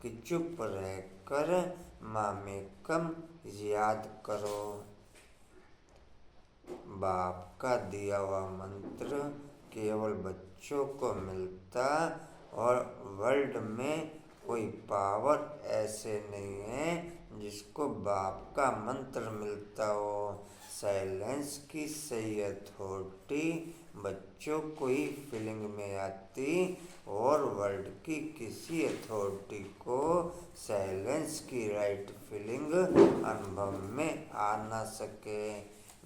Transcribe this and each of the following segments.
कि चुप रहकर मामेकम याद करो। बाप का दिया हुआ मंत्र केवल बच्चों को मिलता और वर्ल्ड में कोई पावर ऐसे नहीं है जिसको बाप का मंत्र मिलता हो। साइलेंस की सही अथॉरिटी बच्चों को ही फीलिंग में आती और वर्ल्ड की किसी अथॉरिटी को साइलेंस की राइट फीलिंग अनुभव में आ ना सके।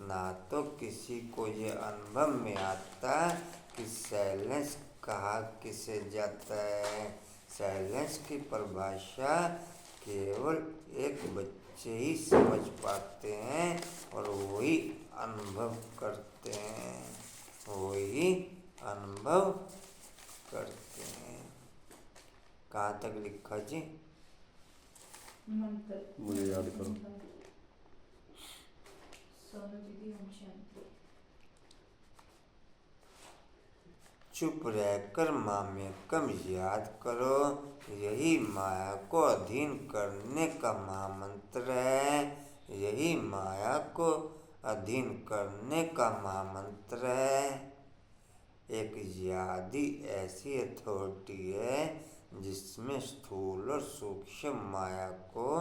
ना तो किसी को ये अनुभव में आता कि साइलेंस कहा किसे जाता है। साइलेंस की परिभाषा केवल एक बच्चे ही समझ पाते हैं और वही अनुभव करते हैं, वही अनुभव करते हैं। कहाँ तक लिखा जी? मुझे याद करो। चुप रहकर मामेकम याद करो, यही माया को अधीन करने का महामंत्र है। यही माया को अधीन करने का महामंत्र है। एक यादी ऐसी अथॉरिटी है जिसमें स्थूल और सूक्ष्म माया को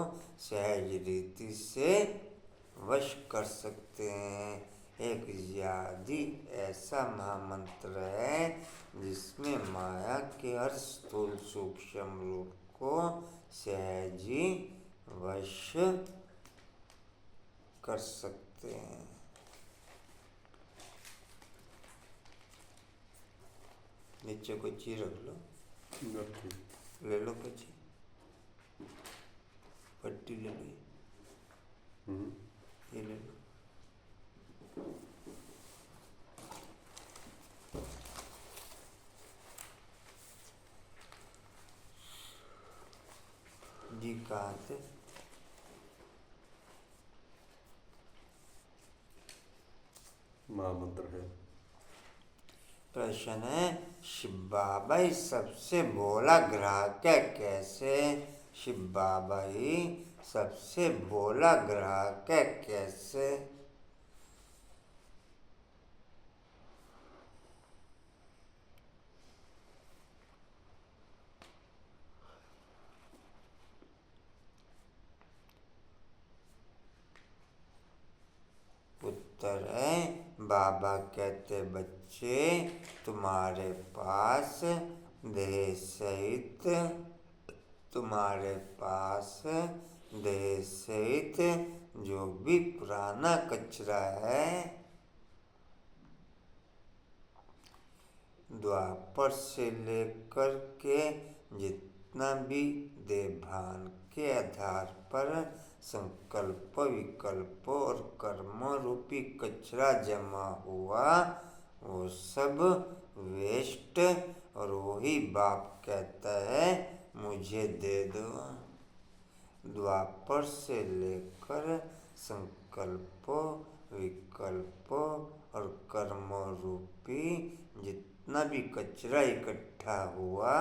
सहज रीति से वश कर सकते हैं। एक यादी ऐसा महामंत्र है जिसमें माया के हर स्थूल सूक्ष्म रूप को सहज ही वश कर सकते हैं। नीचे कोई चीज रख लो, ले लो कुछ पट्टी ले लो, ये ले लो। जी कहाँ थे? महामंत्र है। प्रश्न है, शिव बाबा ही सबसे भोला ग्राहक है कैसे? शिव बाबा ही सबसे भोला ग्राहक है कैसे? उत्तर है, बाबा कहते बच्चे तुम्हारे पास देह सहित जो भी पुराना कचरा है, द्वापर से लेकर के जितना भी देभान के आधार पर संकल्प विकल्प और कर्म रूपी कचरा जमा हुआ, वो सब वेस्ट। और वही बाप कहता है मुझे दे दो। द्वापर से लेकर संकल्प विकल्प और कर्म रूपी जितना भी कचरा इकट्ठा हुआ,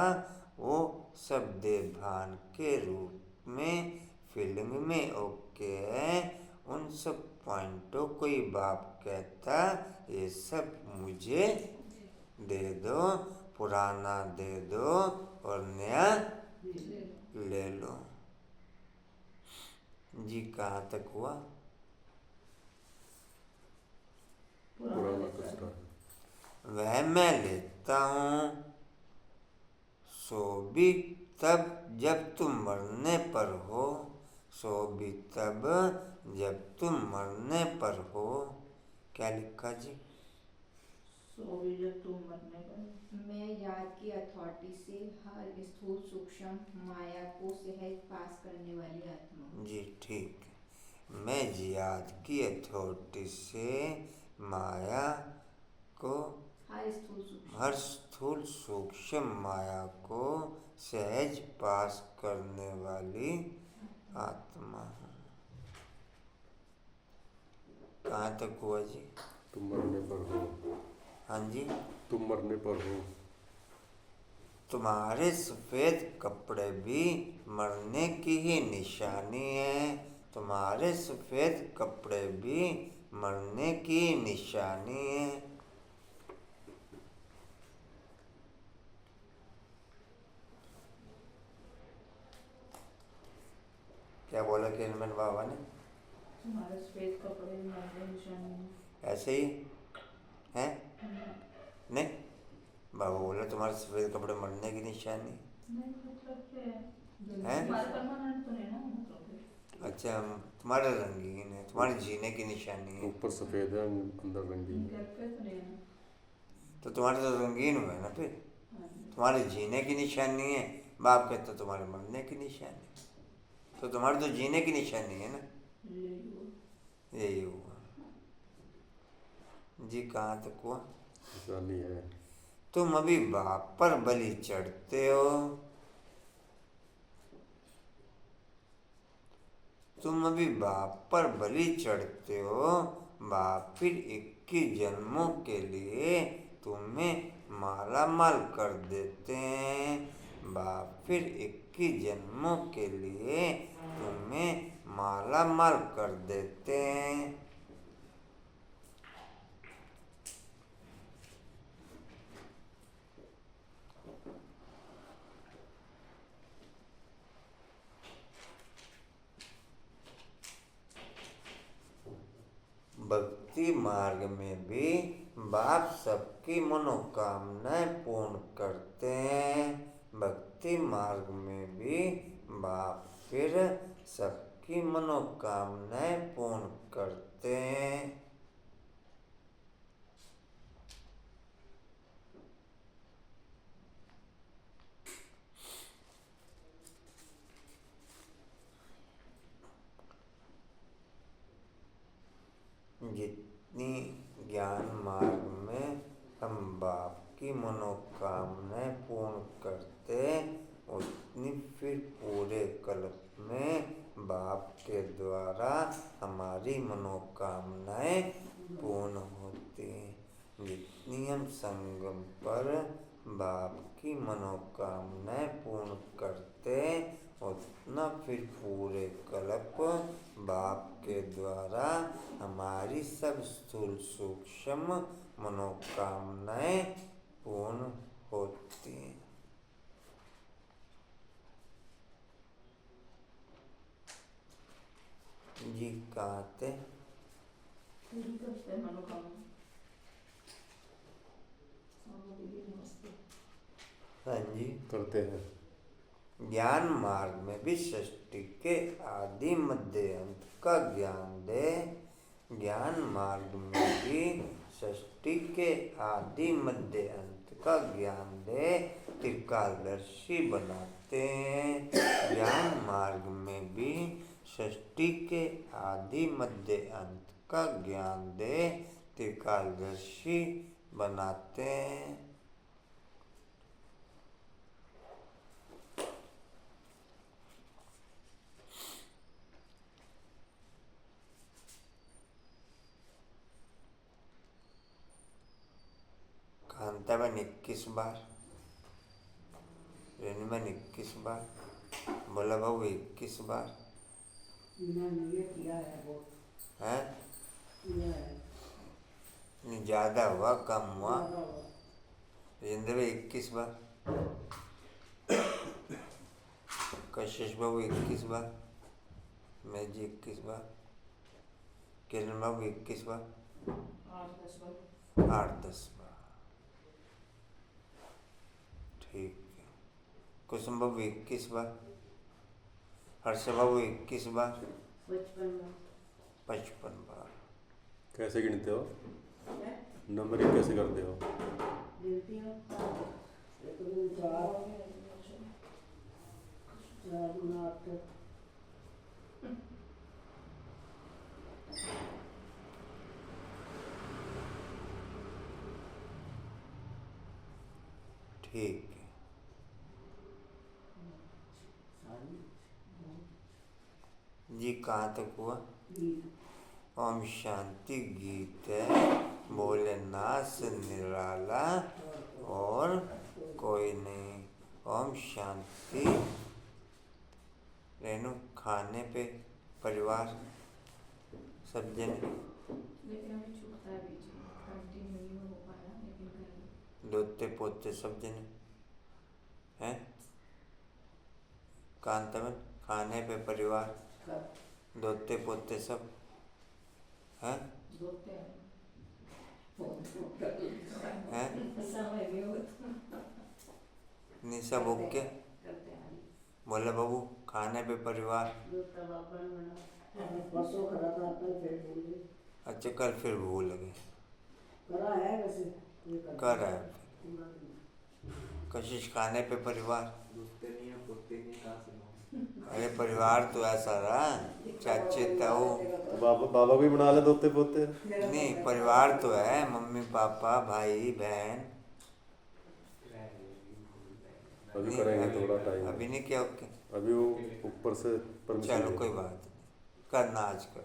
वो सब देभान के रूप में फीलिंग में ओके है। उन सब पॉइंटों को ही बाप कहता ये सब मुझे दे दो, पुराना दे दो और नया ले लो। जी कहाँ तक हुआ? पुराना कचरा वह मैं लेता हूँ, सो भी तब जब तुम मरने पर हो, सो भी तब जब तुम मरने पर हो। क्या लिखा जी? सो भी जब तुम मरने पर। मैं याद की अथॉरिटी से हर स्थूल सूक्ष्म माया को सहज पास करने वाली आत्मा हूँ। जी ठीक। मैं याद की अथॉरिटी से माया को हर स्थूल सूक्ष्म माया को सहज पास करने वाली आत्मा हूँ। कहाँ तक हुआ जी? तुम मरने पर हो। हाँ जी, तुम मरने पर हो। तुम्हारे सफ़ेद कपड़े भी मरने की ही निशानी है। तुम्हारे सफ़ेद कपड़े भी मरने की निशानी है। क्या बोला किरमन बाबा ने? तुम्हारे सफेद कपड़े मरने की निशानी है। ऐसे ही हैं? नहीं, बाबा बोला तुम्हारे सफ़ेद कपड़े मरने की निशानी नहीं मतलब क्या है? हैं? तुम्हारे परमानेंट तो नहीं ना मतलब। अच्छा, तुम्हारे रंगीन है, तुम्हारे जीने की निशानी है। ऊपर सफेद है अंदर रंगीन है। घर पे तो नहीं है ना। तो तुम्हारे तो रंगीन हुए ना फिर। हाँ। तुम्हारे जीने की निशानी है, बाप कहते तो तुम्हारे मरने की निशानी। तो तुम्हारे तो जीने की निशानी है ना। यही हुआ। यही हुआ जी। कहाँ तक हुआ? निशानी है। तुम अभी बाप पर बलि चढ़ते हो। तुम अभी बाप पर बलि चढ़ते हो। बाप फिर 21 जन्मों के लिए तुम्हें माला माल कर देते हैं। बाप फिर 21 जन्मों के लिए तुम्हें माला माल कर देते हैं। भक्ति मार्ग में भी बाप सबकी मनोकामनाएं पूर्ण करते हैं। भक्ति मार्ग में भी बाप फिर सबकी मनोकामनाएं पूर्ण करते हैं। जितनी ज्ञान मार्ग में हम बाप की मनोकामनाएं पूर्ण करते, उतनी फिर पूरे कल्प में बाप के द्वारा हमारी मनोकामनाएं पूर्ण होती हैं। जितनी हम संगम पर बाप की मनोकामनाएं पूर्ण करते, उतना फिर पूरे कल्प बाप के द्वारा हमारी सब स्थूल सूक्ष्म मनोकामनाएं पूर्ण होती हैं। जी कहाँ थे? पूरी करते हैं मनोकामना। नमस्ते। हाँ जी। करते हैं। ज्ञान मार्ग में भी सृष्टि के आदि मध्य अंत का ज्ञान दे। ज्ञान मार्ग में भी सृष्टि के आदि मध्य अंत का ज्ञान दे त्रिकालदर्शी बनाते हैं। ज्ञान मार्ग में भी सृष्टि के आदि मध्य अंत का ज्ञान दे त्रिकालदर्शी बनाते हैं। कांताबन 21 बार, रेणुबन 21 बार, बोला बाबू 21 बार है। ज़्यादा हुआ कम हुआ? राजेंद्र भाई 21 बार, कशिश बाबू 21 बार, मैं जी 21 बार, किरण बाबू 21 बार, 8-10 बार। 8-10 बार। ठीक है। कुसुम बाबू 21 बार, हर्ष बाबू 21 बार, 55 बार। कैसे गिनते हो? नंबरिंग कैसे करते हो? ठीक है। जी कहाँ तक हुआ? ओम शांति गीत है। भोलेनाथ से निराला और कोई नहीं। ओम शांति। रेणु खाने पे परिवार सब जन लेकिन अभी छूटता है बीच में, कंटिन्यू नहीं हो पाया, लेकिन करेंगे। दोते पोते सब जन हैं कांतवन खाने पे परिवार दोते पोते सब हैं दोते हैं हैं समय नहीं होता, निशा बुक के करते हैं। बोले बाबू खाने पे परिवार परसों करा था, कल फिर भूल गए। अच्छा कल फिर भूल गए करा है वैसे, ये कर है पूरा दिन। कशिश खाने पे परिवार दोस्ते नहीं है पोते नहीं कहाँ से लाऊं? अरे परिवार तो ऐसा रहा चाचे ताऊ तो बाबा भी बना ले दोते पोते। नहीं परिवार तो है मम्मी पापा भाई बहन अभी नहीं, करेंगे अभी- थोड़ा टाइम। अभी नहीं किया ओके अभी वो ऊपर से परमिशन चलो कोई बात नहीं करना आज कर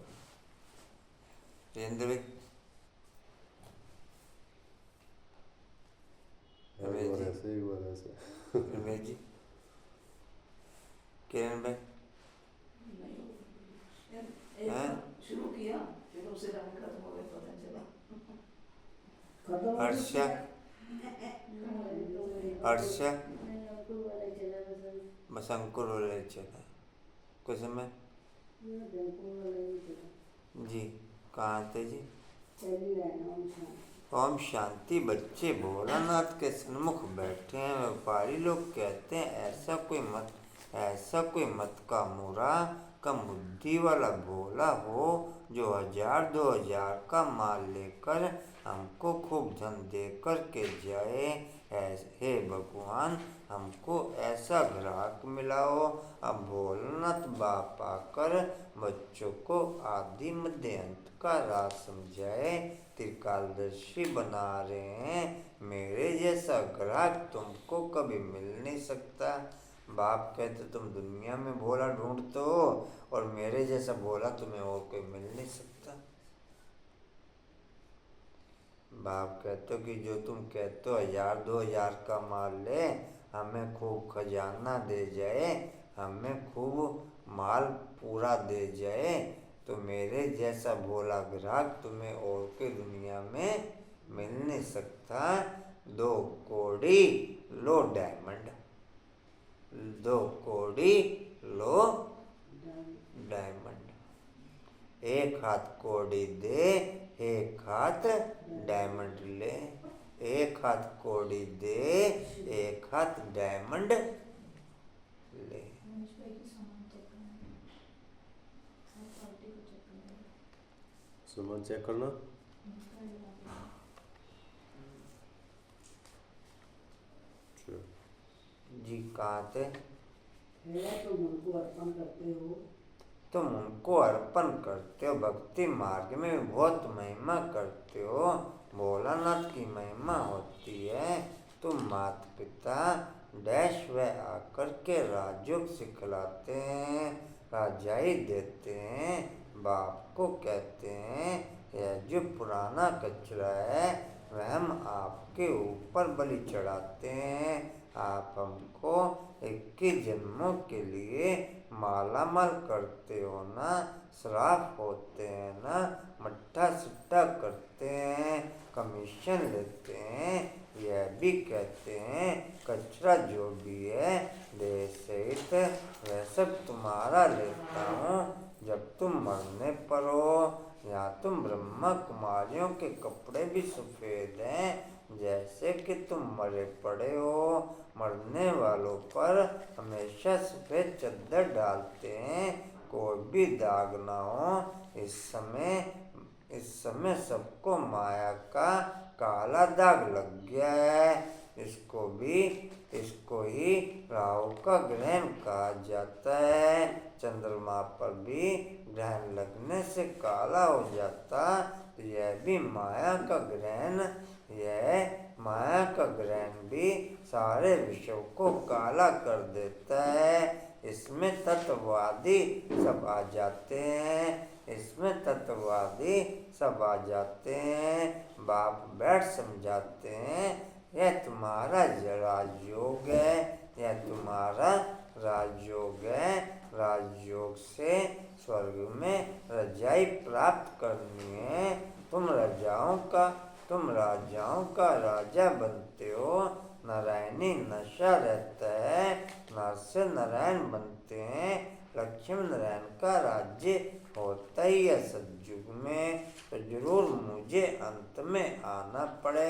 रेंद्र भाई रमेश जी। ऐसे ही हुआ ऐसे। रमेश जी किरण भाई हैं? शुरू किया फिर उसे रंग खत्म हो गए, पता चला। खत्म हो हर्षा हर्षा बस अंकुर वाले चला कुछ समय जी कहाँ थे जी ओम शांति। बच्चे भोलानाथ के सन्मुख बैठे हैं। व्यापारी लोग कहते हैं ऐसा कोई मत का मुरा कम बुद्धि वाला भोला हो जो 1000-2000 का माल लेकर हमको खूब धन देकर के जाए। हे भगवान हमको ऐसा ग्राहक मिलाओ। अब भोलेनाथ बाप आकर बच्चों को आदि मध्य अंत का राज समझाए त्रिकालदर्शी बना रहे हैं। मेरे जैसा ग्राहक तुमको कभी मिल नहीं सकता। बाप कहते तुम दुनिया में भोला ढूंढते हो और मेरे जैसा भोला तुम्हें और कोई मिल नहीं सकता। बाप कहते हो कि जो तुम कहते हो 1000-2000 का माल ले हमें खूब खजाना दे जाए हमें खूब माल पूरा दे जाए तो मेरे जैसा भोला ग्राहक तुम्हें और के दुनिया में मिल नहीं सकता। 2 कौड़ी लो डायमंड 2 कौड़ी लो डायमंड 1 हाथ कौड़ी दे 1 हाथ डायमंड ले 1 हाथ कौड़ी दे 1 हाथ डायमंड ले। मनीष भाई की सामान चेक करना है, हर क्वालिटी को चेक करना है। सामान चेक करना। कर लिया आपने? अच्छा। जी कहाँ थे है तो उनको अर्पण करते हो। तुम उनको अर्पण करते हो। भक्ति मार्ग में बहुत महिमा करते हो। भोलानाथ की महिमा होती है। तुम माता पिता डैश व आकर के राजयोग सिखलाते हैं राजाई देते हैं। बाप को कहते हैं यह जो पुराना कचरा है वह हम आपके ऊपर बलि चढ़ाते हैं। आप हमको 21 जन्मों के लिए माला माल करते हो ना श्राप होते हैं ना मट्ठा सिट्टा करते हैं कमीशन लेते हैं। यह भी कहते हैं कचरा जो भी है देह सहित वह सब तुम्हारा लेता हूँ जब तुम मरने पर हो। यहाँ तुम ब्रह्मा कुमारियों के कपड़े भी सफ़ेद हैं जैसे कि तुम मरे पड़े हो। मरने वालों पर हमेशा सफ़ेद चद्दर डालते हैं कोई भी दाग ना हो। इस समय सबको माया का काला दाग लग गया है। इसको ही राहु का ग्रहण कहा जाता है। चंद्रमा पर भी ग्रहण लगने से काला हो जाता तो यह माया का ग्रहण भी सारे विश्व को काला कर देता है। इसमें तत्ववादी सब आ जाते हैं। बाप बैठ समझाते हैं यह तुम्हारा जरा योग है यह तुम्हारा राजयोग है। राजयोग से स्वर्ग में रजाई प्राप्त करनी है। तुम राजाओं का राजा बनते हो। नारायणी नशा रहता है, नर से नारायण बनते हैं। लक्ष्मी नारायण का राज्य होता ही है सतयुग में, तो जरूर मुझे अंत में आना पड़े।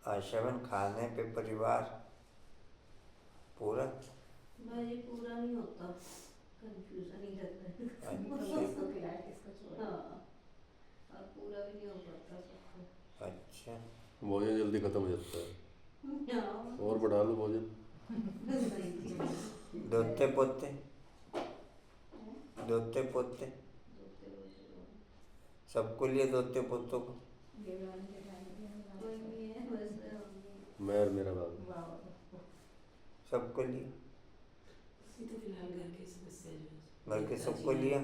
आशवन खाने पे परिवार पूरा। भाई पूरा नहीं होता, कंफ्यूजन ही रहता है। किसको खिलाए किसको छोड़े। हाँ, और पूरा भी नहीं हो पाता सबको। अच्छा, भोजन जल्दी खत्म हो जाता है, हाँ, और बढ़ा लो भोजन। दोते पोते दोते पोते सबको लिए दोते पोतों को। देवरानी जेठानी भी हम कोई लोग नहीं है वैसे हम मैं और मेरा बाबू। वाह। सबको लिए, अभी तो फिलहाल घर के सदस्य जो हैं। घर के सबको लिया,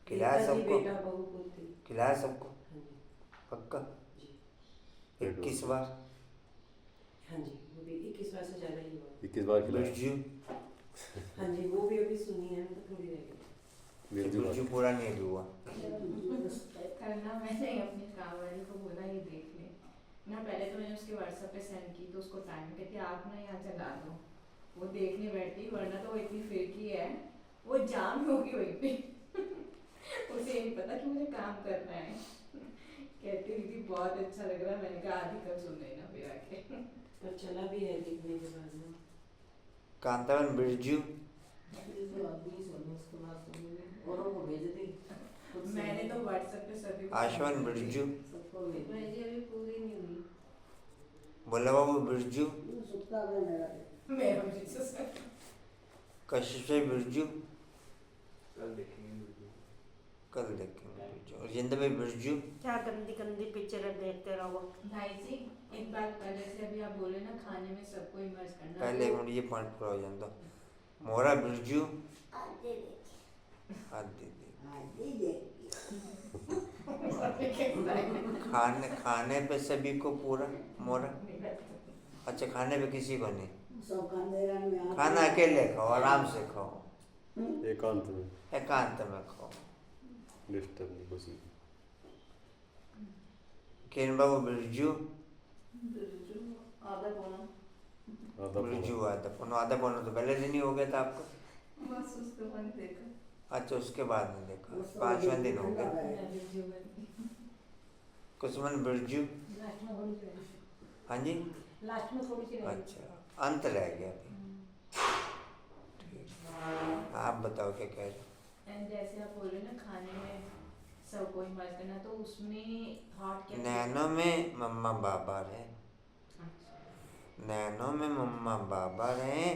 खिलाया पिताजी, सबको, बेटा बहू पोती। खिलाया सबको हाँ जी पक्का जी 21 बार। हाँ जी, वो भी 21 बार से ज़्यादा ही हुआ। 21 बार खिलाया। बिरजू हाँ जी, वो भी अभी सुनी है, तो थोड़ी रह गई। बिरजू पूरा नहीं अभी हुआ। करना मैंने अपने काम वाली को बोला ये देख ले ना। पहले तो मैंने उसके व्हाट्सएप पे सेंड की तो उसको टाइम कहती आप ना यहाँ चला दो, वो देखने बैठती, वरना तो वो इतनी फिरकी है, वो जाम होगी वहीं पे। उसे ये नहीं पता कि मुझे काम करना है। कहती दीदी बहुत अच्छा लग रहा है। मैंने कहा आधी कल सुन लेना फिर आके। पर चला भी है देखने के बाद में। कांतावन बिरजू औरों को भेज दी। मैंने तो व्हाट्सएप पे सभी को आशवन बिरजू सबको भेज दी। मेरी अभी पूरी नहीं हुई। बोला बाबू बिरजू सुखता है मेरा। मेरा मुझे से कशिश बिरजू कल देखेंगे वीडियो। कल देखेंगे बिरजू। और जिंद में बिरजू क्या गंदी गंदी पिक्चरें देखते रहो। भाई जी एक बात पहले से अभी आप बोले ना खाने में सबको इमर्ज करना। पहले एक मिनट ये पॉइंट पूरा हो जाए तो मोरा बिरजू आदि खाने पे सभी को पूरा मोरा। अच्छा, खाने पे किसी को नहीं, सब खाने में खाना अकेले खाओ, आराम से खाओ, एकांत में, एकांत में खाओ। डिस्टर्ब नहीं किसी को। किरण बाबू बिरजू आधा पौना आधा बिरजू पौना। आधा पौना तो पहले दिन ही हो गया था आपको। बस उसको मैंने देखा। अच्छा, उसके बाद नहीं देखा, 5वां दिन हो गया। मैं वीडियो बनी कुसुमन बिरजू, लास्ट में थोड़ी सी रही। हाँ जी, लास्ट में थोड़ी सी रही। अच्छा अंत रह गया अभी। ठीक, आप बताओ क्या कह रहे हो। एंड जैसे आप बोल रहे हो ना खाने में सबको इमर्ज करना, तो उसमें थॉट क्या नैनो में मम्मा बाबा रहे, अच्छा। नैनो में मम्मा बाबा रहे।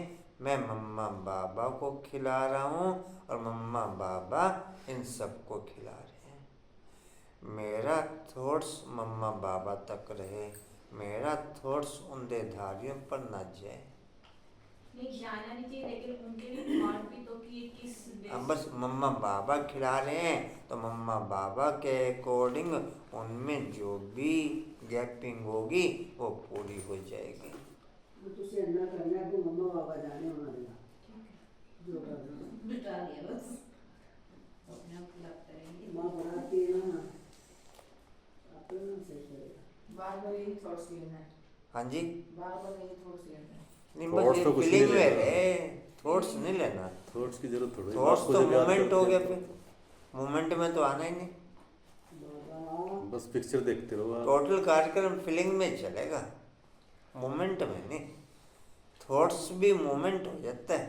मैं मम्मा बाबा को खिला रहा हूँ और मम्मा बाबा इन सबको खिला रहे हैं। मेरा थॉट्स मम्मा बाबा तक रहे, मेरा थॉट्स उन देहधारियों पर न जाए। नहीं जाना नहीं चाहिए, लेकिन उनके लिए थॉट भी तो कि किस अब बस मम्मा बाबा खिला रहे हैं तो मम्मा बाबा के अकॉर्डिंग उनमें जो भी गैपिंग होगी वो पूरी हो जाएगी। तुझे ना करना है तो मम्मा बाबा जाने होना देना जो करना। बिठा लिया बस, अपने आप खिलाते रहेंगे। माँ बनाती है ना, अपने ना सही करेगा। बार बार यही थॉट्स लेना है, हाँ जी, बार बार यही थॉट्स लेना है। नहीं Thoughts बस तो कुछ फीलिंग नहीं में लेना। रहे, थॉट्स नहीं लेना। थॉट्स की जरूरत थोड़ी। थॉट्स आपको तो जब याद मोमेंट हो करते गया, हैं फिर मोमेंट में तो आना ही नहीं। बाबा तो बस पिक्चर देखते रहो आप। टोटल कार्यक्रम फीलिंग में चलेगा, मोमेंट में नहीं। थॉट्स भी मोमेंट हो जाता है।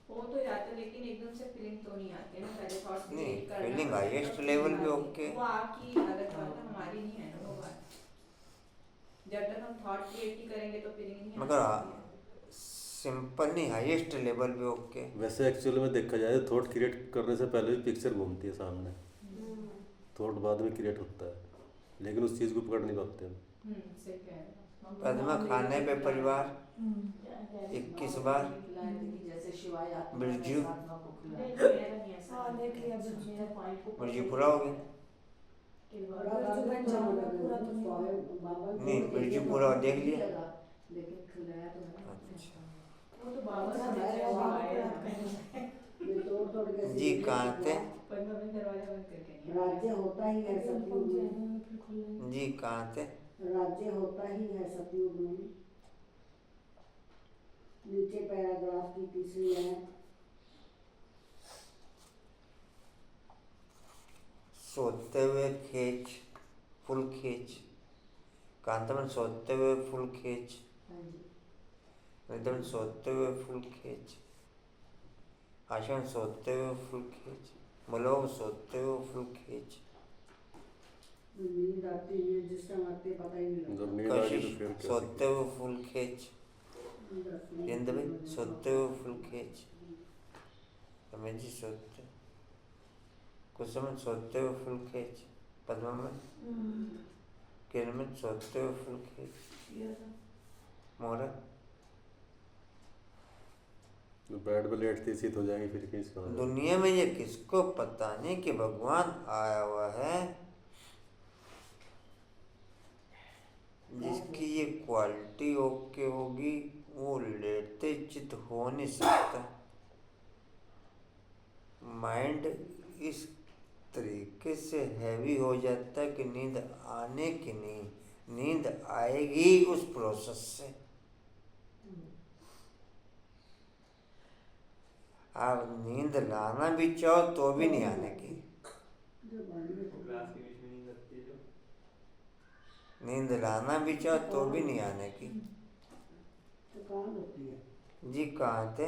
हो तो जाता है, लेकिन एकदम से फीलिंग तो नहीं आती है ना। पहले थॉट्स नहीं, feeling highest level पे okay। वो आपकी अलग बात है, हमारी नहीं है ना वो बात। जब तक हम थॉट क्रिएट नहीं करेंगे तो फीलिंग नहीं मगर आती है। सिंपल नहीं, हाईएस्ट लेवल पे ओके। वैसे एक्चुअली में देखा जाए तो थॉट क्रिएट करने से पहले भी पिक्चर घूमती है सामने, थॉट बाद में क्रिएट होता है, लेकिन उस चीज़ को पकड़ नहीं पाते हम। सही कह रहे हो। पद्मा खाने पे परिवार 21 बार। जैसे शिवाय बिरजू हाँ देख लिया बिरजू पूरा हो गया। नहीं, बिरजू पूरा देख लिया। लेकिन खिलाया तो मैंने अपने अच्छा। वो तो बाबा अच्छा, समझ मैं रहे हो, बाबा आए क्या आपका। ये तोड़ के जी सीधे कहाँ थे? पर मैं अपने दरवाजा बंद करके नहीं राज्य होता ही है सतयुग में, फिर खुलेंगे। जी कहाँ थे? राज्य होता ही है सतयुग में। नीचे पैराग्राफ की तीसरी लाइन। सोते हुए खींच, फुल खींच। कांतमन सोते हुए फुल खींच, हाँ जी रिदम सोते हुए फुल खींच, आशन सोते हुए फुल खींच, मलोग सोते हुए फुल खींच, नींद आती है जिस टाइम आती है पता ही नहीं लगता। जब नींद आ गई कशिश तो फिर सोते कैसे? हुए फुल खींच, नींद आती है, इंद भाई नींद आती है। सोते हुए फुल खींच, रमेश जी सोते, कुसुम सोते हुए फुल खींच, पद्मा में, किरण में सोते हुए फुल खींच, मोहरा तो बेड पे लेटती सी हो जाएंगी फिर खींच कहाँ जाएगी? दुनिया में ये किसको पता नहीं कि भगवान आया हुआ है जिसकी ये क्वालिटी ओके होगी वो लेटते चित हो नहीं सकता। माइंड इस तरीके से हैवी हो जाता है कि नींद आने की नहीं, नींद आएगी उस प्रोसेस से। आप नींद लाना भी चाहो तो भी नहीं आने की। जब आएंगे तो क्लास के बीच में नींद आती है जो नींद लाना भी चाहो तो भी नहीं आने की। थकान होती है। जी कहाँ थे?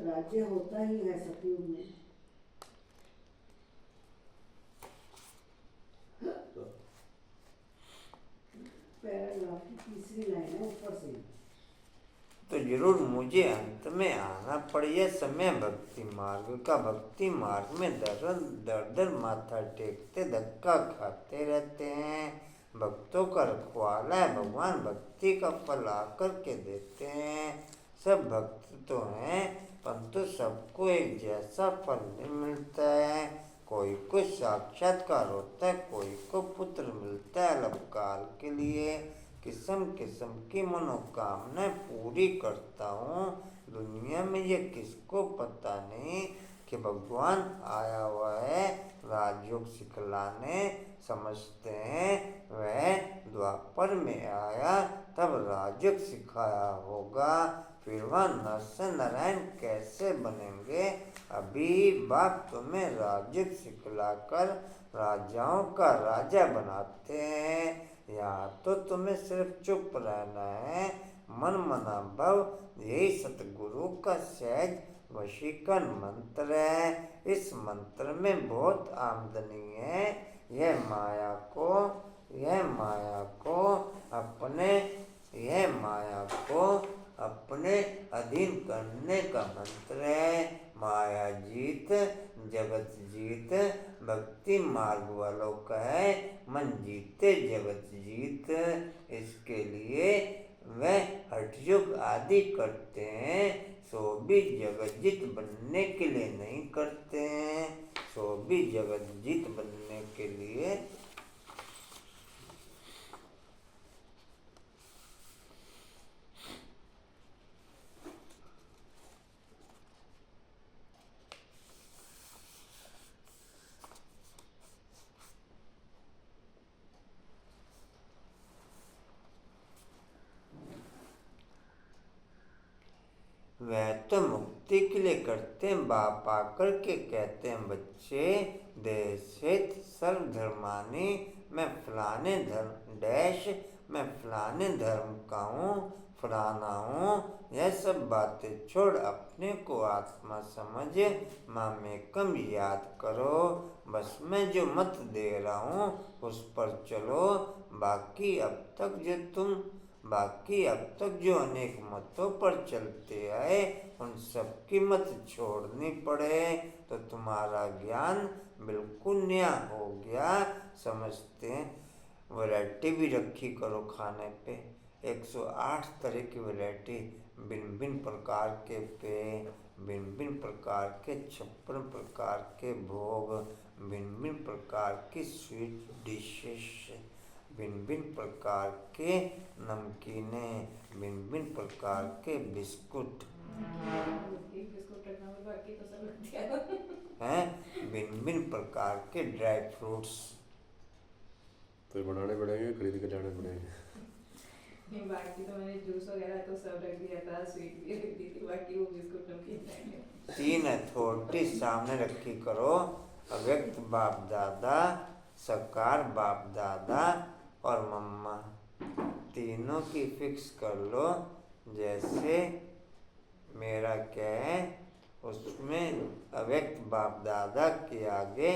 राज्य होता ही है सतयुग में। पैराग्राफ की तीसरी लाइन है ऊपर से। तो जरूर मुझे अंत में आना पड़े। यह समय भक्ति मार्ग का, भक्ति मार्ग में दर दर माथा टेकते धक्का खाते रहते हैं। भक्तों का रखवाला है भगवान, भक्ति का फल आकर के देते हैं। सब भक्त तो हैं परंतु सबको एक जैसा फल नहीं मिलता है। कोई को साक्षात्कार होता है, कोई को पुत्र मिलता है अल्पकाल के लिए। किस्म किस्म की मनोकामनाएं पूरी करता हूँ। दुनिया में ये किसको पता नहीं कि भगवान आया हुआ है राजयोग सिखलाने। समझते हैं वह द्वापर में आया तब राजयोग सिखाया होगा, फिर वह नर से नारायण कैसे बनेंगे। अभी बाप तुम्हें राजयोग सिखलाकर राजाओं का राजा बनाते हैं। यहाँ तो तुम्हें सिर्फ चुप रहना है, मन मना भव। यही सतगुरु का सहज वशीकरण मंत्र है। इस मंत्र में बहुत आमदनी है। यह माया को अपने अधीन करने का मंत्र है। माया जीत जगत जीत भक्ति मार्ग वालों का है। मन जीते जगत जीत। इसके लिए वह हठयोग आदि करते हैं, सो भी जगत जीत बनने के लिए नहीं करते हैं। सो भी जगत जीत बनने के लिए वह तो मुक्ति के लिए करते हैं। बाप आकर के कहते हैं बच्चे देशित सर्वधर्मानी, मैं फलाने धर्म डैश, मैं फलाने धर्म का हूँ, फलाना हूँ। यह सब बातें छोड़ अपने को आत्मा समझ मामेकम याद करो। बस मैं जो मत दे रहा हूँ उस पर चलो। बाकी अब तक जो अनेक मतों पर चलते आए उन सब की मत छोड़नी पड़े तो तुम्हारा ज्ञान बिल्कुल नया हो गया। समझते हैं वैरायटी भी रखी करो खाने पे। 108 तरह की वैरायटी, भिन्न भिन्न प्रकार के पेय, भिन्न भिन्न प्रकार के 56 प्रकार के भोग, भिन्न भिन्न प्रकार की स्वीट डिशेस, भिन्न भिन्न प्रकार के नमकीनें, भिन्न भिन्न प्रकार के बिस्कुट एक बिस्कुट रखना और बाकी तो सब रख दिया। हैं, भिन्न भिन्न प्रकार के ड्राई फ्रूट्स। तो ये बनाने पड़ेंगे, खरीद के लाने पड़ेंगे। नहीं, बाकी तो मैंने जूस वगैरह तो सब रख दिया था, स्वीट भी रख दी थी, बाकी वो बिस्कुट नमकीन रहेंगे। 3 अथॉरिटी सामने रखी करो, अव्यक्त बाप दादा, साकार बाप दादा और मम्मा, तीनों की फिक्स कर लो। जैसे मेरा क्या है, उसमें अव्यक्त बाप दादा के आगे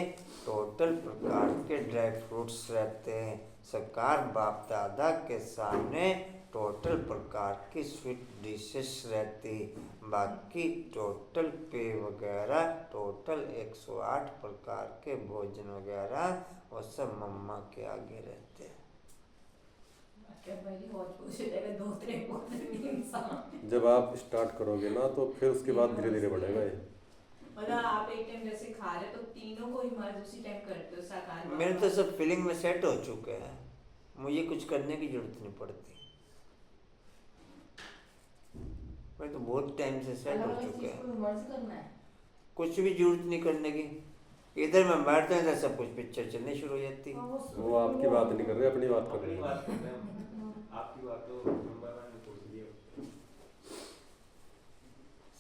टोटल प्रकार के ड्राई फ्रूट्स रहते हैं, साकार बाप दादा के सामने टोटल प्रकार की स्वीट डिशेस रहती, बाकी टोटल पेय वगैरह, टोटल 108 प्रकार के भोजन वगैरह वो सब मम्मा के आगे रहते हैं। क्या भाई हौज पूछ जाएगा, 2-3 बोतल इंसान। जब आप स्टार्ट करोगे ना तो फिर उसके बाद धीरे धीरे बढ़ेगा ये। मतलब आप एक टाइम जैसे खा रहे तो तीनों को ही मर्ज उसी टाइम करते हो, साकार मेरे तो सब फीलिंग में सेट हो चुके हैं, मुझे कुछ करने की जरूरत नहीं पड़ती। मैं तो बहुत टाइम से सेट हो चुके हैं, मर्ज करना है। कुछ भी जरूरत नहीं करने की। इधर मैं बैठता हूँ, इधर सब कुछ पिक्चर चलनी शुरू हो जाती है। वो आपकी बात नहीं कर रहे, अपनी बात कर रहे अपनी हैं। बात कर रहे हैं, आपकी बात तो नंबर 1 में पूछ दी है।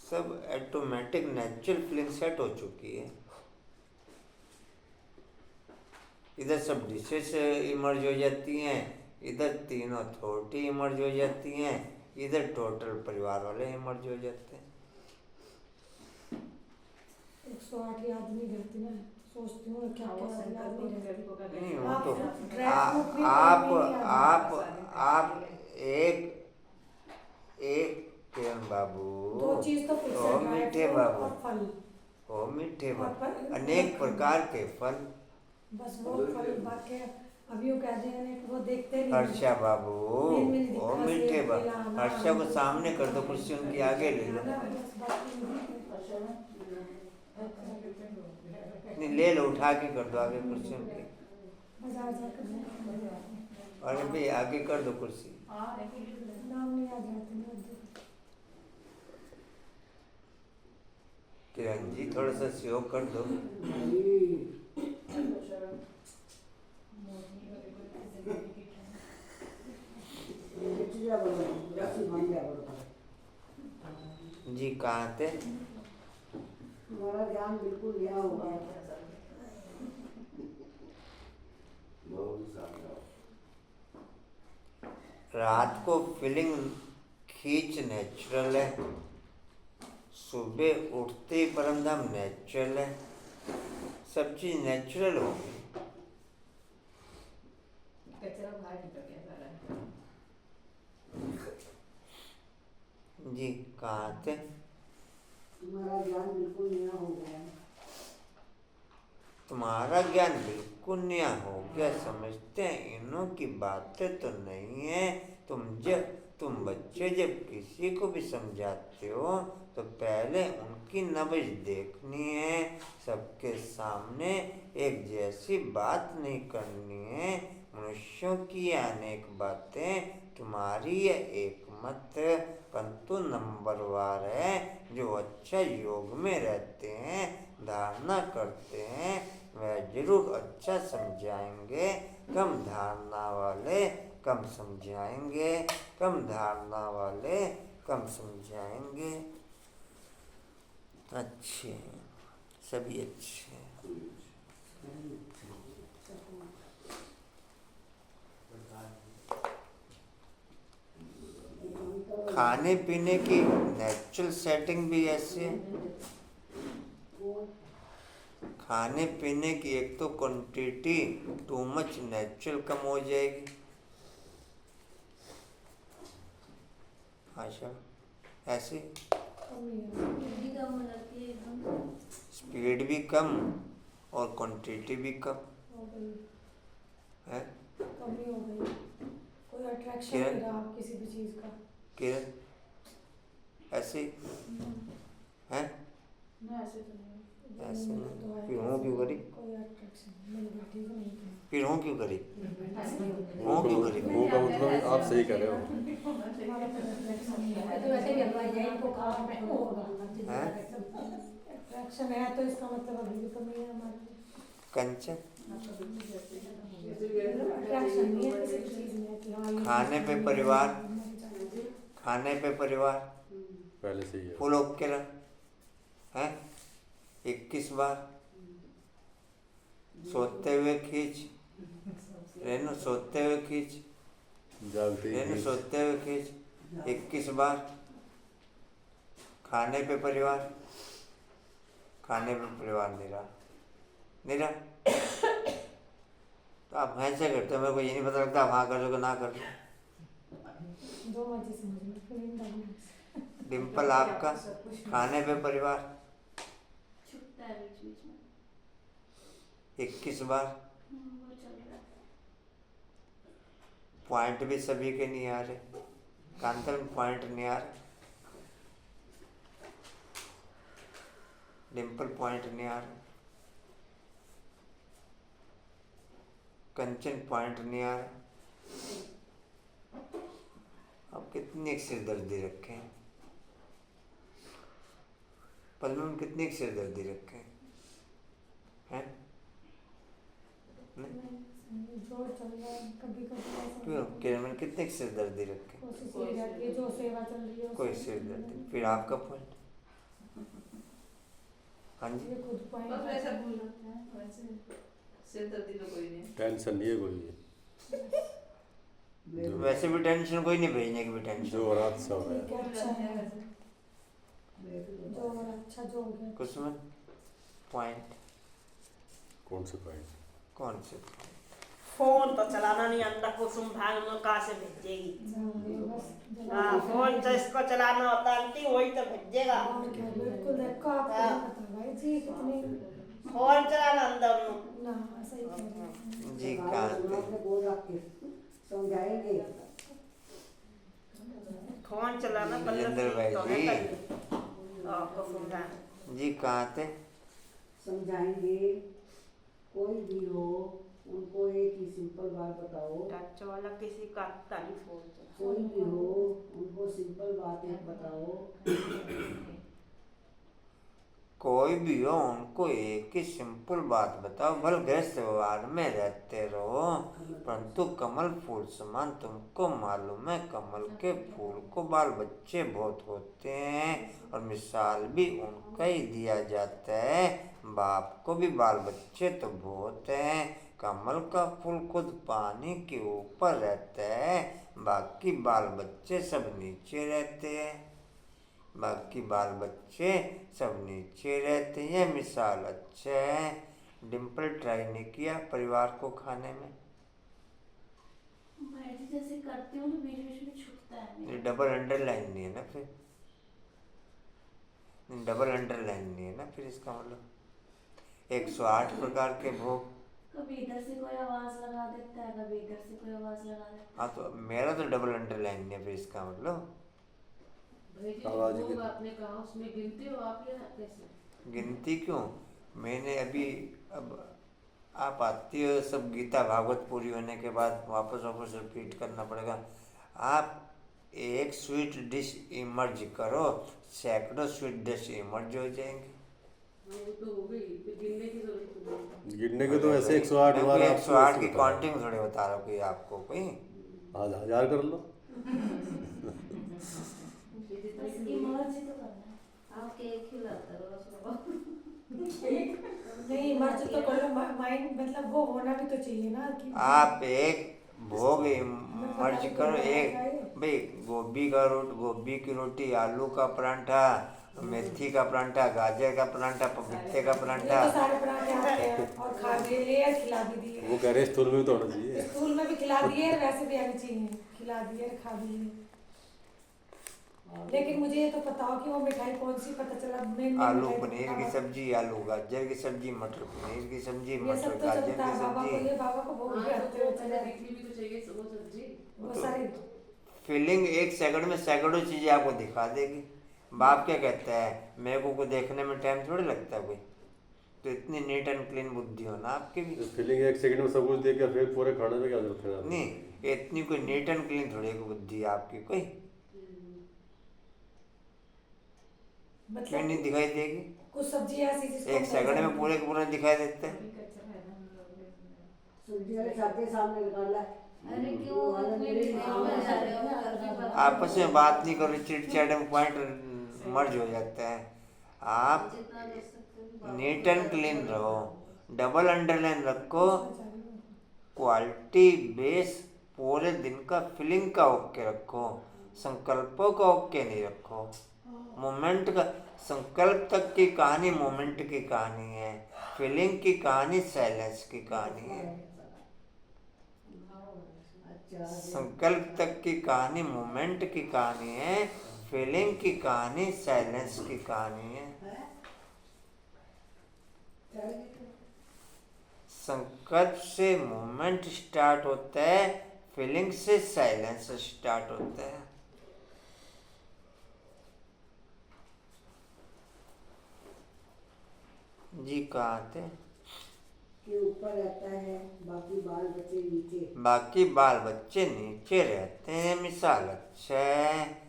सब ऑटोमेटिक नेचुरल फीलिंग सेट हो चुकी है। इधर सब डिशेस इमर्ज हो जाती हैं, इधर तीनों अथॉरिटी इमर्ज हो जाती हैं, इधर टोटल परिवार वाले इमर्ज हो जाते हैं। 108 याद नहीं रहती ना, सोचती हूँ क्या वो क्या याद नहीं रहती। नहीं, वो आप तो ड्राई फ्रूट भी आप नहीं याद आप एक किरण बाबू, दो चीज तो फिक्स ओ है, ड्राई मीठे फ्रूट बाबू, और फल। ओ मीठे और बाबू, फल- अनेक प्रकार के फल। बस वो फल बाकी अभी वो कहते हैं कि वो देखते नहीं हर्षा बाबू, मेन ओ दिखा मीठे सेब, बाबू, केला, अनार, हर्षा को सामने कर दो, कुर्सी उनकी आगे ले लो। ना, बस बाकी नहीं, ले लो, उठा के कर दो आगे कुर्सी उनकी। बाजार जाकर अरे भाई आगे कर दो कुर्सी। नाम नहीं याद रहते ना। किरण जी थोड़ा सा सहयोग कर दो। जी कहाँ थे? तुम्हारा ध्यान बिल्कुल नया होगा। रात को फीलिंग खींच नेचुरल है, सुबह उठते ही परमधाम नेचुरल है, सब चीज नेचुरल होगी। कचरा बाहर निकल गया सारा। जी कहाँ थे? तुम्हारा ज्ञान बिल्कुल नया हो गया। तुम्हारा ज्ञान बिल्कुल नया हो गया, समझते हैं इन्हों की बातें तो नहीं है। तुम बच्चे जब किसी को भी समझाते हो तो पहले उनकी नब्ज देखनी है, सबके सामने एक जैसी बात नहीं करनी है। मनुष्यों की अनेक बातें, तुम्हारी ये एक मत, परंतु नंबरवार है। जो अच्छा योग में रहते हैं, धारणा करते हैं, वह जरूर अच्छा समझाएंगे। कम धारणा वाले कम समझाएंगे, कम धारणा वाले कम समझाएंगे। अच्छे हैं, सभी अच्छे हैं। खाने पीने की नेचुरल सेटिंग भी ऐसी है। खाने पीने की एक तो क्वांटिटी टू मच नेचुरल कम हो जाएगी। अच्छा ऐसे जल्दी कम हो जाती है एकदम। स्पीड भी कम और क्वांटिटी भी कम हो गई, है। कमी हो गई, कोई अट्रैक्शन किरण? नहीं रहा किसी भी चीज का। किरण ऐसे है। ना ऐसे तो नहीं। ऐसे नहीं। तो है फिर हूँ क्यों करी? कोई अट्रैक्शन मेरी बेटी को नहीं थी। फिर हूँ क्यों करी? ऐसे नहीं हूँ क्यों करी? वो का मतलब आप सही कह रहे हो। हमारा कोई अट्रैक्शन नहीं है तो वैसे भी हलवाई है इनको खाओ मैं होगा हैं? अट्रैक्शन है तो इसका मतलब अभी भी कमी है हमारे कंचन अट्रैक्शन नहीं है किसी चीज में कि हाँ ये खाने पे परिवार, खाने पे परिवार पहले से ही है। फुल ओके रहा है। 21 बार सोते हुए खींच, रेनू सोते हुए खींच, जागते ही रेनू खींच। सोते हुए खींच 21 बार। खाने पे परिवार, खाने पे परिवार नहीं रहा, नहीं रहा। तो आप ऐसे करते हो, मेरे को ये नहीं पता लगता आप हाँ कर रहे हो कि ना कर रहे हो। जो मर्जी समझ लो फिल्म डालना डिम्पल आपका खाने पे परिवार छुपता है बीच बीच में। 21 बार। वो चल रहा है। पॉइंट भी सभी के नहीं आ रहे, कांतन पॉइंट नहीं आ रहे, डिम्पल पॉइंट नहीं आ रहे, कंचन पॉइंट नहीं आ रहा। अब कितनी सिरदर्दी रखे हैं, पल्लू में कितनी सिरदर्दी रखे हैं? नहीं? जोर चल रहा है कभी कभी ऐसा क्यों किरण में कितनी सिरदर्दी रखे? कोशिश की जाती है जो सेवा चल रही है कोई उसमें। सिरदर्दी। फिर आपका पॉइंट? हाँ जी, ये खुद पॉइंट बस वैसा भूल लगता है वैसे सिरदर्दी तो कोई नहीं। टेंशन नहीं है कोई। जो वैसे भी टेंशन कोई नहीं, भेजने की भी टेंशन। जो हो रहा था सब है। ठीक है अच्छा है जो हमारा अच्छा जो हो गया कुछ में पॉइंट कौन से पॉइंट? कौन से? फोन तो चलाना नहीं आता, कुसुम भाग में कहाँ से भेजेगी? बस हाँ, फोन तो इसको चलाना होता है आंटी, वही तो भेजेगा। और क्या बिल्कुल देखो आपको नहीं पता भाई जी कितनी फोन चलाना अंदर में। ना ऐसा ही कह रहे हैं जी कांते समझाएंगे। फोन चलाना विजेंद्र भाई जी, कुसुम भाग। जी कांते समझाएंगे। कोई भी हो उनको एक ही सिंपल बात बताओ। टच वाला किसी का तारीफ हो तो। कोई भी हो उनको सिंपल बात एक बताओ। कोई भी हो उनको एक ही सिंपल बात बताओ। भले गृहस्थ व्यवहार में रहते रहो, परंतु कमल फूल समान तुमको मालूम है कमल के फूल को बाल बच्चे बहुत होते हैं, और मिसाल भी उनका ही दिया जाता है। बाप को भी बाल बच्चे तो बहुत हैं। कमल का फूल खुद पानी के ऊपर रहता है, बाकी बाल बच्चे सब नीचे रहते हैं। बाकी बाल बच्चे सब नीचे रहते हैं। मिसाल अच्छा है। डिम्पल ट्राई नहीं किया परिवार को खाने में? मैं जैसे करती हूँ तो बीच बीच में छुपता है ये मेरा। डबल अंडरलाइन नहीं है ना फिर? डबल अंडरलाइन नहीं है ना फिर इसका मतलब 108 प्रकार के भोग। कभी इधर से कोई आवाज लगा देता है, कभी इधर से कोई आवाज लगा देता हाँ तो मेरा तो डबल अंडरलाइन नहीं है फिर इसका मतलब। भाई जी आवाज वो की- आपने कहा उसमें गिनती हो आप या कैसे? गिनती क्यों? मैंने अभी अब आप आती हो सब गीता भागवत पूरी होने के बाद वापस रिपीट करना पड़ेगा। आप एक स्वीट डिश इमर्ज करो, सैकड़ों स्वीट डिश इमर्ज हो जाएंगे। वो तो हो गई, फिर गिनने की जरूरत तो नहीं। गिनने के तो ऐसे 108 मैं बार कोई आप 108 की बताओ। काउंटिंग थोड़ी बता रहा हूँ कोई आपको कोई। आज 1000 कर लो। है। बस इमर्ज तो करना है। आप केक खिलाते रहो सुबह। नहीं मर्ज तो करो माइंड मतलब वो होना भी तो चाहिए ना कि आप एक भोग मर्ज करो। एक भाई गोभी की रोटी, आलू का परांठा, मेथी का परांठा, गाजर का परांठा, पपीते का ये परांठा। तो सारे पराठे आते हैं और खा भी लिए खिला भी दिए वो कह रहे स्थूल में भी तो होना चाहिए। स्कूल में भी खिला दिए वैसे भी आनी चाहिए, खिला दिए खा दिए। लेकिन मुझे ये तो पता हो कि वो मिठाई कौन सी, पता चला मेन आलू पनीर की सब्जी, आलू गाजर की सब्जी, मटर पनीर की सब्जी, ये मटर सब तो गाजर चलता की है बाबा को, सब्जी। ये बाबा को बहुत हाँ आते तो वो हो पहले दिखनी भी तो चाहिए वो सब्जी। वो सारे फीलिंग 1 सेकंड में सैकड़ों चीजें आपको दिखा देगी। बाप क्या कहता है, मेरे को देखने में टाइम थोड़ी लगता है कोई, तो इतनी नीट एंड क्लीन बुद्धि हो ना आपकी भी। फीलिंग 1 सेकंड में सब कुछ देख के फिर पूरे खाने में क्या जरूरत है आपको? नहीं, इतनी कोई नीट एंड क्लीन थोड़ी कोई बुद्धि है आपकी कोई, क्यों नहीं मतलब दिखाई देगी? कुछ सब्जी ऐसी जिसको एक हम सेकंड नहीं में पूरे के पूरे दिखाई देते हैं। अभी कच्चा है ना, हम लोग भी सब्जी वाले छाते सामने निकाला। अरे क्यों इतने डिटेल में जा रहे हो? करके पता आपस में बात नहीं करो, चिट चैट में पॉइंट मर्ज हो जाता है। आप जितना कर सकते हो बात नीट एंड क्लीन रहो, डबल अंडरलाइन रखो, क्वालिटी बेस पूरे दिन का फीलिंग का ओके रखो, संकल्पों का ओके नहीं रखो। मोमेंट का, संकल्प तक की कहानी मोमेंट की कहानी है, फीलिंग की कहानी साइलेंस की कहानी है। अच्छा संकल्प तक की कहानी मोमेंट की कहानी है, फीलिंग की कहानी साइलेंस की कहानी है। संकल्प से मोमेंट स्टार्ट होता है, फीलिंग से साइलेंस स्टार्ट होता है। जी कहाँ थे? के ऊपर रहता है, बाकी बाल बच्चे नीचे। बाकी बाल बच्चे नीचे रहते हैं, मिसाल अच्छा है।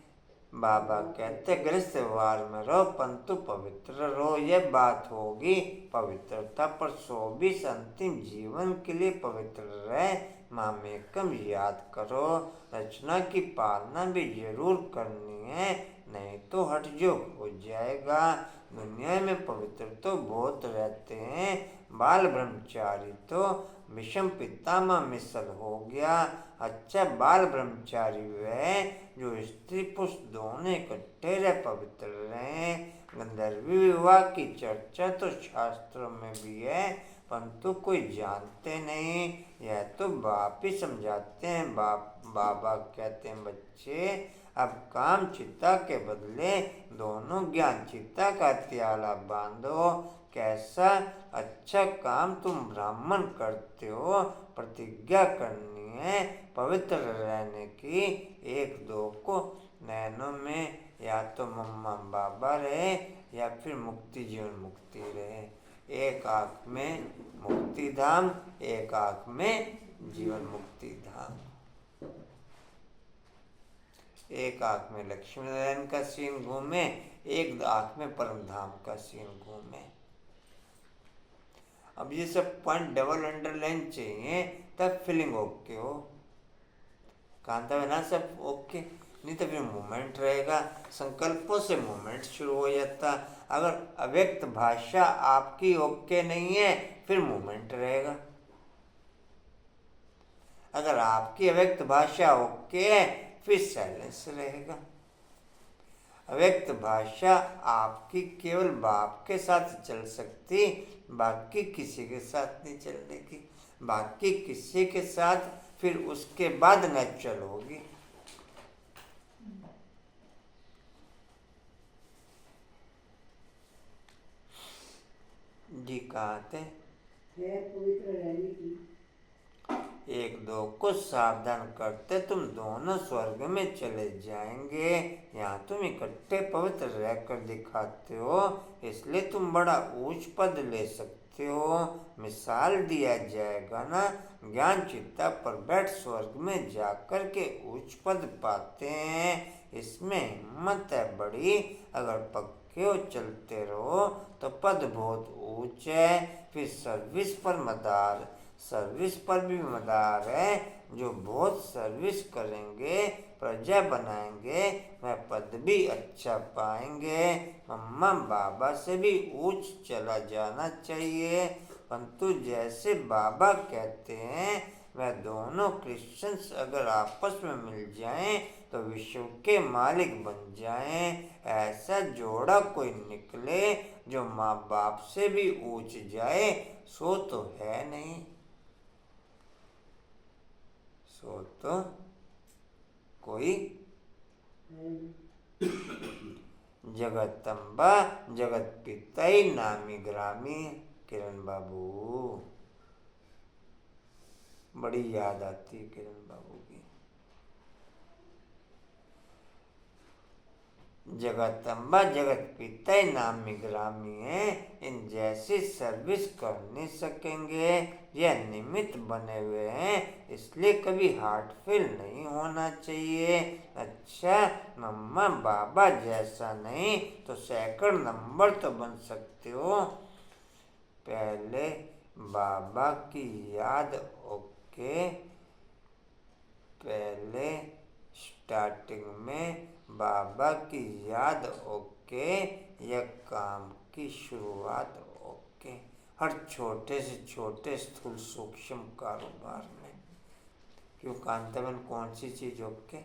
बाबा कहते गृहस्थ व्यवहार में रहो परंतु पवित्र रहो। ये बात होगी पवित्रता पर 24 अंतिम जीवन के लिए पवित्र रहे। मामेकम याद करो, रचना की पालना भी जरूर करनी है, नहीं तो हठयोग हो जाएगा। दुनिया में पवित्र तो बहुत रहते हैं, बाल ब्रह्मचारी तो विषम पितामह मिसल हो गया। अच्छा बाल ब्रह्मचारी वह जो स्त्री पुरुष दोनों इकट्ठे रह पवित्र रहे। गंधर्वी विवाह की चर्चा तो शास्त्रों में भी है, परंतु कोई जानते नहीं, यह तो बाप ही समझाते हैं। बाबा कहते हैं बच्चे अब काम चिता के बदले दोनों ज्ञान चिता का त्याला बांधो। कैसा अच्छा काम तुम ब्राह्मण करते हो, प्रतिज्ञा करनी है पवित्र रहने की। एक दो को नैनों में या तो मम्मा बाबा रहे या फिर मुक्ति जीवन मुक्ति रहे। एक आँख में मुक्ति धाम, एक आँख में जीवन मुक्ति धाम। एक आँख में लक्ष्मी नारायण का सीन घूमे, एक आँख में परम धाम का सीन घूमे। अब ये सब पॉइंट डबल अंडरलाइन चाहिए तब फीलिंग ओके हो। कांता बिना सब ओके, नहीं तो फिर मूवमेंट रहेगा। संकल्पों से मूवमेंट शुरू हो जाता। अगर अव्यक्त भाषा आपकी ओके नहीं है फिर मूवमेंट रहेगा। अगर आपकी अव्यक्त भाषा ओके है फिर साइलेंस रहेगा। अव्यक्त भाषा आपकी केवल बाप के साथ चल सकती, बाकी किसी के साथ नहीं चलने की। बाकी किसी के साथ फिर उसके बाद नेचुरल होगी। जी कहाँ थे? है पवित्र रहने की। एक दो को सावधान करते तुम दोनों स्वर्ग में चले जाएंगे। यहाँ तुम इकट्ठे पवित्र रहकर दिखाते हो, इसलिए तुम बड़ा ऊंच पद ले सकते हो। मिसाल दिया जाएगा ना, ज्ञान चित्ता पर बैठ स्वर्ग में जाकर के उच्च पद पाते हैं। इसमें हिम्मत है बड़ी। अगर पक्के हो चलते रहो तो पद बहुत ऊंच है। फिर सर्विस पर भी मदार है। जो बहुत सर्विस करेंगे, प्रजा बनाएंगे, वह पद भी अच्छा पाएंगे। मम्मा बाबा से भी ऊंच चला जाना चाहिए, परंतु जैसे बाबा कहते हैं वह दोनों क्रिश्चियंस अगर आपस में मिल जाएं तो विश्व के मालिक बन जाएं। ऐसा जोड़ा कोई निकले जो माँ बाप से भी ऊंच जाए, सो तो है नहीं। सो तो कोई जगतम्बा जगत पिताई नामी ग्रामी। किरण बाबू बड़ी याद आती है किरण बाबू की। जगतम्बा जगत पिता नामी ग्रामी है, इन जैसी सर्विस कर नहीं सकेंगे। यह निमित्त बने हुए हैं, इसलिए कभी हार्ट फेल नहीं होना चाहिए। अच्छा मम्मा, बाबा जैसा नहीं तो सेकंड नंबर तो बन सकते हो। पहले बाबा की याद, ओके। पहले स्टार्टिंग में बाबा की याद, ओके। यह काम की शुरुआत, ओके। हर छोटे से छोटे स्थूल सूक्ष्म कारोबार में। क्यों कांताबेन, कौन सी चीज ओके?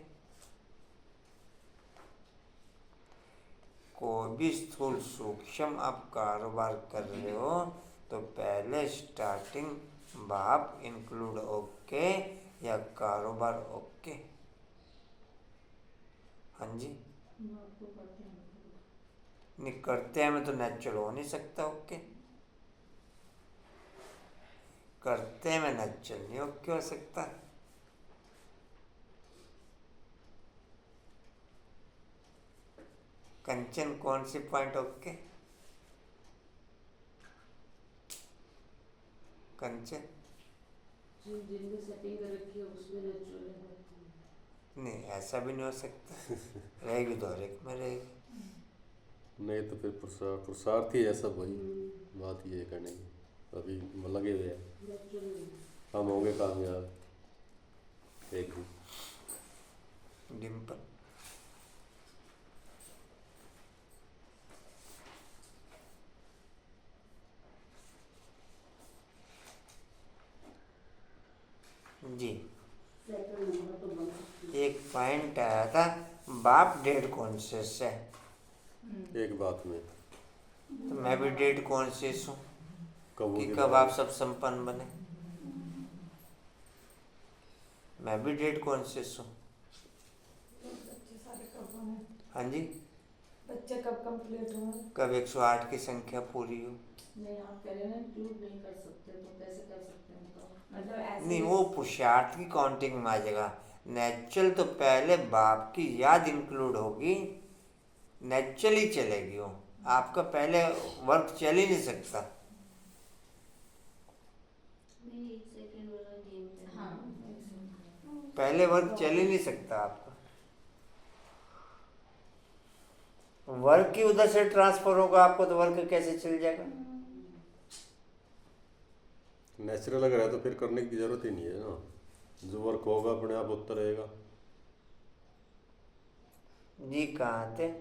कोई भी स्थूल सूक्ष्म आप कारोबार कर रहे हो तो पहले स्टार्टिंग बाप इंक्लूड, ओके, या कारोबार, ओके। हाँ जी, नहीं करते हैं मैं तो नेचुरल हो नहीं सकता, ओके। करते हैं मैं नेचुरल नहीं ओके हो सकता। कंचन, कौन सी पॉइंट ओके? कंचन जिनकी सेटिंग कर रखी है उसमें नेचुरल है। नहीं, ऐसा भी नहीं हो सकता। रहेगी तो हर एक में रहेगी। नहीं तो फिर पुरुषार्थ ही ऐसा वही बात ये है करने की। अभी लगे हुए हैं, हम होंगे कामयाब एक दिन। डिम्पल, जी सेकंड नंबर तो बन सकती एक पॉइंट आया था, बाप डेड कॉन्शियस है एक बात में तो मैं भी डेड कॉन्शियस हूँ कब कि होगी कब बात? आप सब संपन्न बने। मैं भी डेड कॉन्शियस हूँ। बच्चे सारे कब होंगे? हाँ जी, बच्चे कब कंप्लीट होंगे? कब 108 की संख्या पूरी हो। नहीं, आप कह रहे हैं ना इंक्लूड नहीं कर सकते तो कैसे कर सकते हैं बताओ। मतलब ऐसे नहीं, वो पुरुषार्थ की काउंटिंग में आ जाएगा। नेचुरल तो पहले बाप की याद इंक्लूड होगी, नेचुरल ही चलेगी वो। आपका पहले वर्क चल ही नहीं सकता। नहीं, एक सेकंड वाला गेम है। हाँ, पहले वर्क चल ही नहीं सकता आपका। वर्क ही उधर से ट्रांसफर होगा आपको तो वर्क कैसे चल जाएगा? नेचुरल अगर है तो फिर करने की जरूरत ही नहीं है ना, जो वर्क होगा अपने आप होता रहेगा। जी कहाँ थे?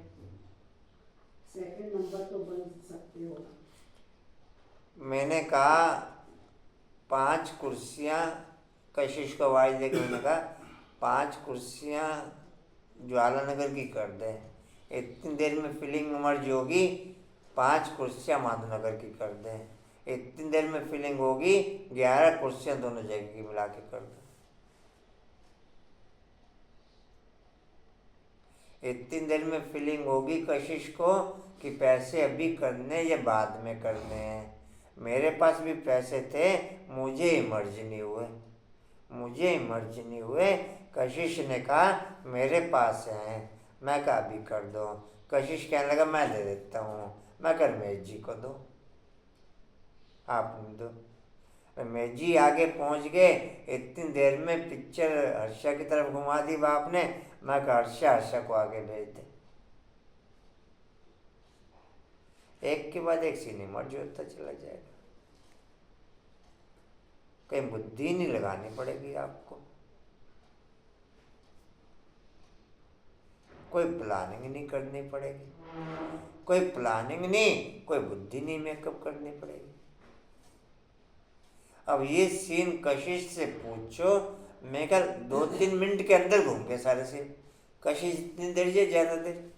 सेकंड नंबर तो बन सकते हो। मैंने कहा 5 कुर्सियाँ, कशिश को आवाज़ देकर मैंने कहा 5 कुर्सियाँ ज्वालानगर की कर दे। इतनी देर में फीलिंग मर्ज होगी, 5 कुर्सियाँ माधवनगर की कर दे। इतनी देर में फीलिंग होगी 11 कुर्सियाँ दोनों जगह की मिला के कर दे। इतनी देर में फीलिंग होगी कशिश को कि पैसे अभी करने या बाद में करने हैं। मेरे पास भी पैसे थे, मुझे इमर्ज नहीं हुए, मुझे इमर्ज नहीं हुए। कशिश ने कहा मेरे पास हैं, मैं कहा अभी कर दो। कशिश कहने लगा मैं दे देता हूँ। मैं कर रमेश जी को दो, आप नहीं दो। रमेश जी आगे पहुँच गए। इतनी देर में पिक्चर हर्षा की तरफ घुमा दी बाप ने। मैं कहा हर्षा को आगे भेज दे। एक के बाद एक सीन इमर्ज होता चला जाएगा। कहीं बुद्धि नहीं लगानी पड़ेगी आपको, कोई प्लानिंग नहीं करनी पड़ेगी, कोई प्लानिंग नहीं, कोई बुद्धि नहीं मेकअप करनी पड़ेगी। अब ये सीन कशिश से पूछो, मैं कल 2-3 मिनट के अंदर घूम गए सारे सीन। कशिश इतनी देर या ज्यादा देर?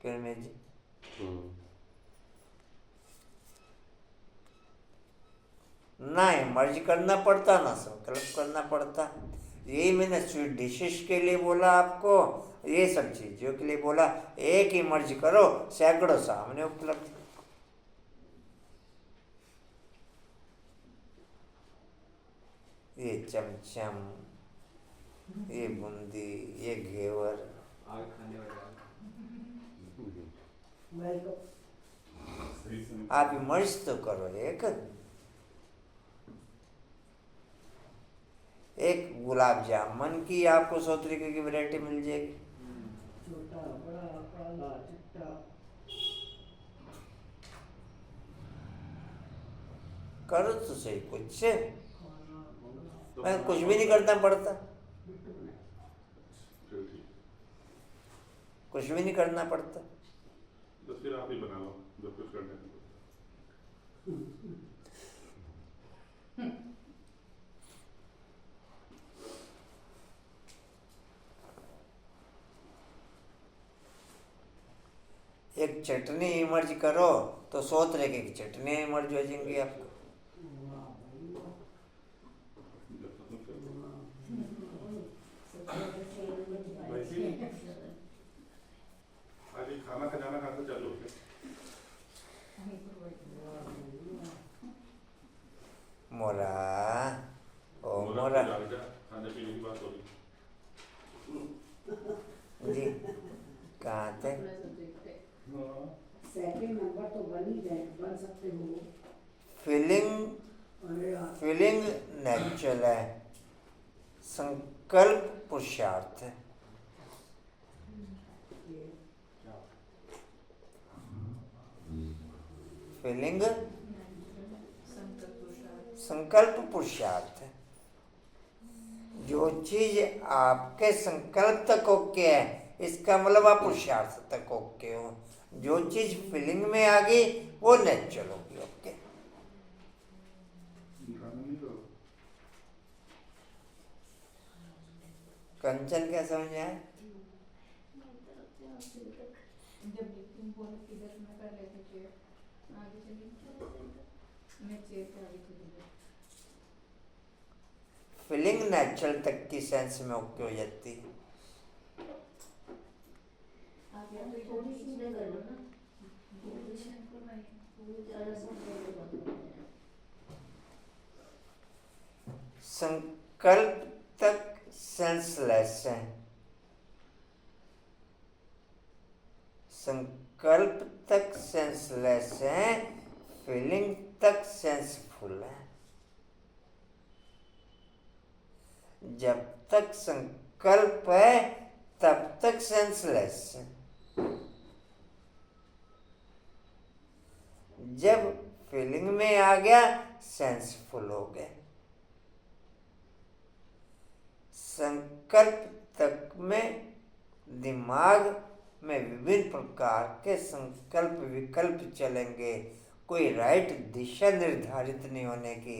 रमेश जी ना इमर्ज करना पड़ता ना संकल्प करना पड़ता। यही मैंने स्वीट डिशेस के लिए बोला आपको, ये सब चीज़ों के लिए बोला। एक इमर्ज करो, सैकड़ों सामने उपलब्ध। ये चमचम, ये बूंदी, ये घेवर। आगे खाने वाले वेलकम। आप इमर्ज तो करो। एक गुलाब जामुन की आपको 100 तरीके की वैरायटी मिल जाएगी। छोटा बड़ा काला चिट्टा। करो तो सही कुछ। खाना बड़ा मैं कुछ भी नहीं करना पड़ता, बिट्टू ने। कुछ भी नहीं करना पड़ता। तो फिर आप ही बना लो जो कुछ करने को। एक चटनी इमर्ज करो तो 100 तरीके की चटनी इमर्ज हो जाएंगी आपको। वाह भाई वाह। वैसे ही आज ये खाना खजाना खाते चालू हो गया। मोरा ओ मोरा मोरा तो जाग जा, खाने पीने की बात हो रही। जी कहाँ थे? सेकंड नंबर तो बन सकते हो। फीलिंग अरे यार फीलिंग नेचुरल है, संकल्प पुरुषार्थ है। ये फीलिंग संकल्प संकल्प पुरुषार्थ है। जो चीज आपके संकल्प तक ओके है, इसका मतलब आप पुरुषार्थ तक ओके हो। जो चीज फीलिंग में आ गई वो नेचुरल होगी। ओके खाना नहीं करो। कंचन क्या समझ आया? जब तुम बोलो किधर मैं कर लेती चेयर आगे चली मैं चेयर पे आगे चली गई। फीलिंग नेचुरल तक की सेंस में ओके हो जाती है। आप यहाँ पे थोड़ी सी ले कर लो ना, पूरी ज़्यादा सब ले लो। संकल्प तक सेंसलेस है, संकल्प तक सेंसलेस है, फीलिंग तक सेंसफुल है। जब तक संकल्प है तब तक सेंसलेस है। जब फीलिंग में आ गया सेंसफुल हो गया। संकल्प तक में दिमाग में विभिन्न प्रकार के संकल्प विकल्प चलेंगे, कोई राइट दिशा निर्धारित नहीं होने की।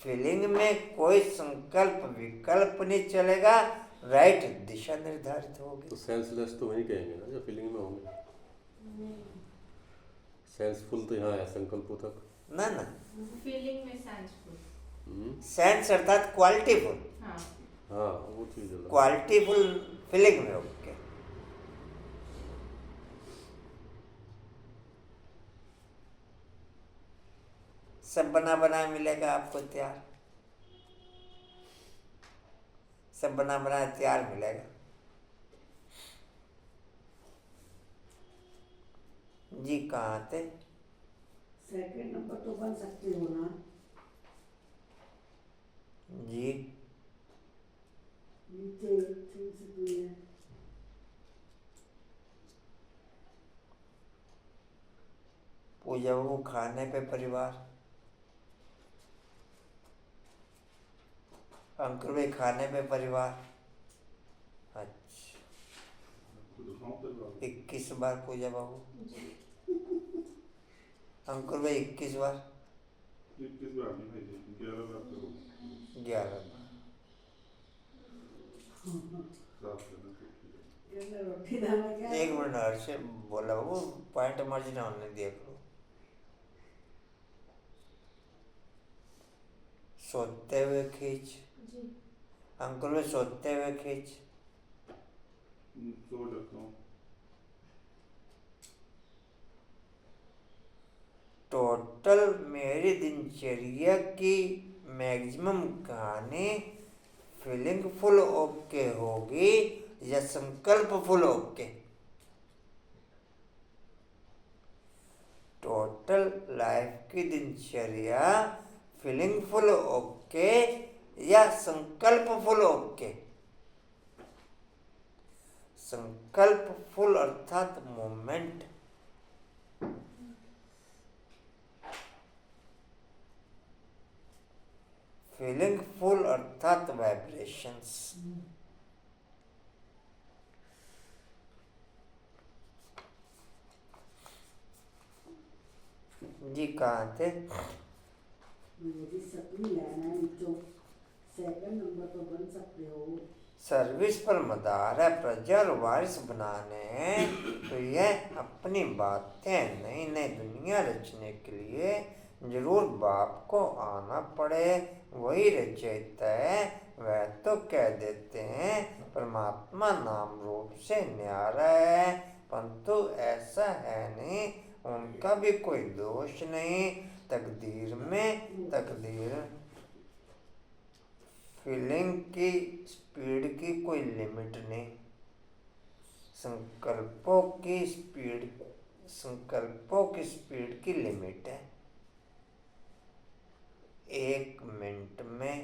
फीलिंग में कोई संकल्प विकल्प नहीं चलेगा, राइट दिशा निर्धारित होगी। तो सेंसलेस तो वही कहेंगे ना जो फीलिंग में होंगे। सेंसफुल तो यहाँ है संकल्पों तक। ना ना, फीलिंग में सेंसफुल सेंस अर्थात क्वालिटीफुल, हाँ हाँ वो चीज़ अलग। क्वालिटीफुल फीलिंग में ओके। सब बना बनाया मिलेगा आपको तैयार, सब बना बनाया तैयार मिलेगा। जी कहाँ थे? सेकंड नंबर तो बन सकते हो ना। जी नीचे 3 से 2 है। पूजा वो खाने पे परिवार, अंकुर भाई खाने पे परिवार। अच्छा तो दिखाऊं फिर बाबू। 21 बार पूजा बाबू। अंकुर भाई 21 बार, 21 बार नहीं भाई, 11 बार तो 11 बार। साफ करना चाहिए। ये रोटी दाना क्या? एक मिनट हर्ष बोला बाबू, पॉइंट मर्जी ना होने दिया करो। सोते हुए खींच, जी अंकुर भाई सोते हुए खींच। सो जाता हूँ। टोटल मेरी दिनचर्या की मैक्सिमम कहानी फीलिंग फुल ओके होगी या संकल्प फुल ओके? टोटल लाइफ की दिनचर्या फीलिंग फुल ओके या संकल्प फुल ओके? संकल्प फुल अर्थात मोमेंट, फीलिंग फुल अर्थात वाइब्रेशंस। जी कहाँ थे? यदि सतवीं लाइन है नीचों सेकंड नंबर पर बन सकते हो। सर्विस पर मदार है, प्रजा और वारिस बनाने हैं, तो यह अपनी बातें नई नई दुनिया रचने के लिए जरूर बाप को आना पड़े। वही रचयिता है, वह तो कह देते हैं परमात्मा नाम रूप से न्यारा है, परंतु ऐसा है नहीं, उनका भी कोई दोष नहीं। तकदीर फीलिंग की स्पीड की कोई लिमिट नहीं, संकल्पों की स्पीड की लिमिट है। 1 मिनट में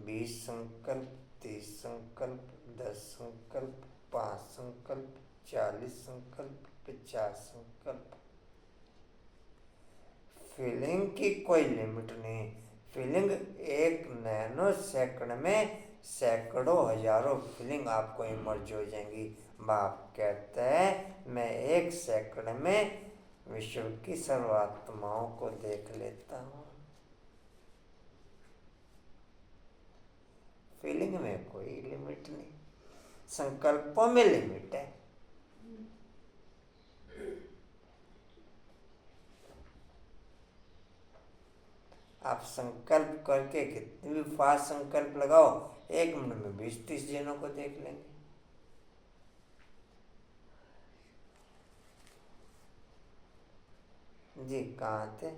20 संकल्प, 30 संकल्प, 10 संकल्प, 5 संकल्प, 40 संकल्प, 50 संकल्प। फीलिंग की कोई लिमिट नहीं। फीलिंग 1 नैनो सेकंड में सैकड़ों हजारों फीलिंग आपको इमर्ज हो जाएंगी। बाप कहता है मैं 1 सेकंड में विश्व की सर्वात्माओं को देख लेता हूँ। फीलिंग में कोई लिमिट नहीं, संकल्पों में लिमिट है। आप संकल्प करके कितनी भी फास्ट संकल्प लगाओ, 1 मिनट में 20-30 जनों को देख लेंगे। जी कहाँ थे?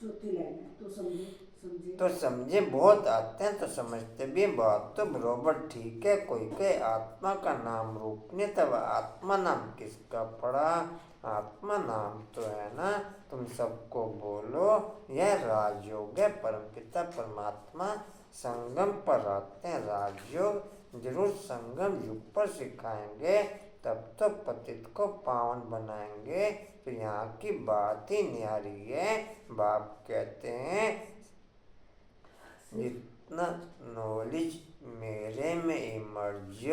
चौथी लाइन है तो समझे तो समझे बहुत आते हैं तो समझते भी, बात तो बरोबर ठीक है। कोई कहे आत्मा का नाम रूप नहीं, तब आत्मा नाम किसका पड़ा? आत्मा नाम तो है ना, तुम सबको बोलो। यह राजयोग है, परमपिता परमात्मा संगम पर आते हैं। राजयोग जरूर संगम युग पर सिखाएंगे, तब तो पतित को पावन बनाएंगे। तो यहाँ की बात ही न्यारी है। बाप कहते हैं जितना नॉलेज मेरे में इमर्ज,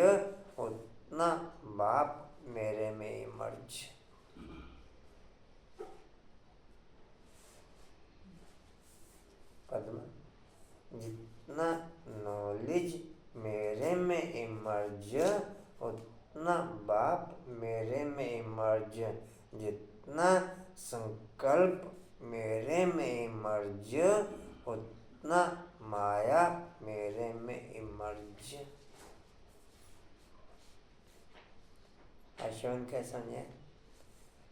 उतना बाप मेरे में इमर्ज। पद्मा, जितना नॉलेज मेरे में इमर्ज, उतना बाप मेरे में इमर्ज। जितना संकल्प मेरे में इमर्ज, उतना माया मेरे में इमर्ज। अश्विन क्या समझे?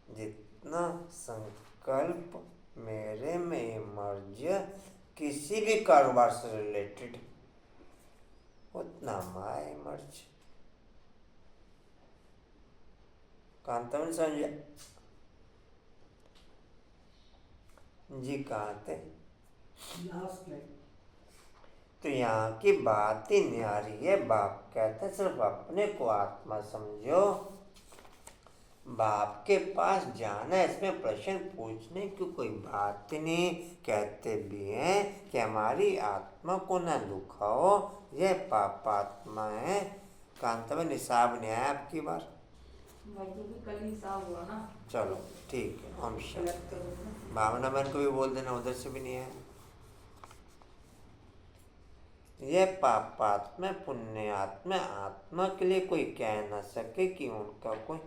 जितना संकल्प मेरे में इमर्ज, किसी भी कारोबार से रिलेटेड, उतना माया इमर्ज। कांता में समझे? जी कहाँ थे? Last line. तो यहाँ की बात ही न्यारी है। बाप कहते हैं सिर्फ अपने को आत्मा समझो। बाप के पास जाना है, इसमें प्रश्न पूछने की कोई बात नहीं। कहते भी हैं कि हमारी आत्मा को ना दुखाओ, यह पापात्मा है। कांता में निसाब नहीं आया आपकी बार? भाई तो भी कल हिसाब हुआ ना। चलो ठीक है, हम सेलेक्ट करो ना। भावना बहन को भी बोल देना, उधर से भी नहीं है। यह पापात्मा पुण्यात्मा आत्मा के लिए कोई कह न सके कि उनका कोई।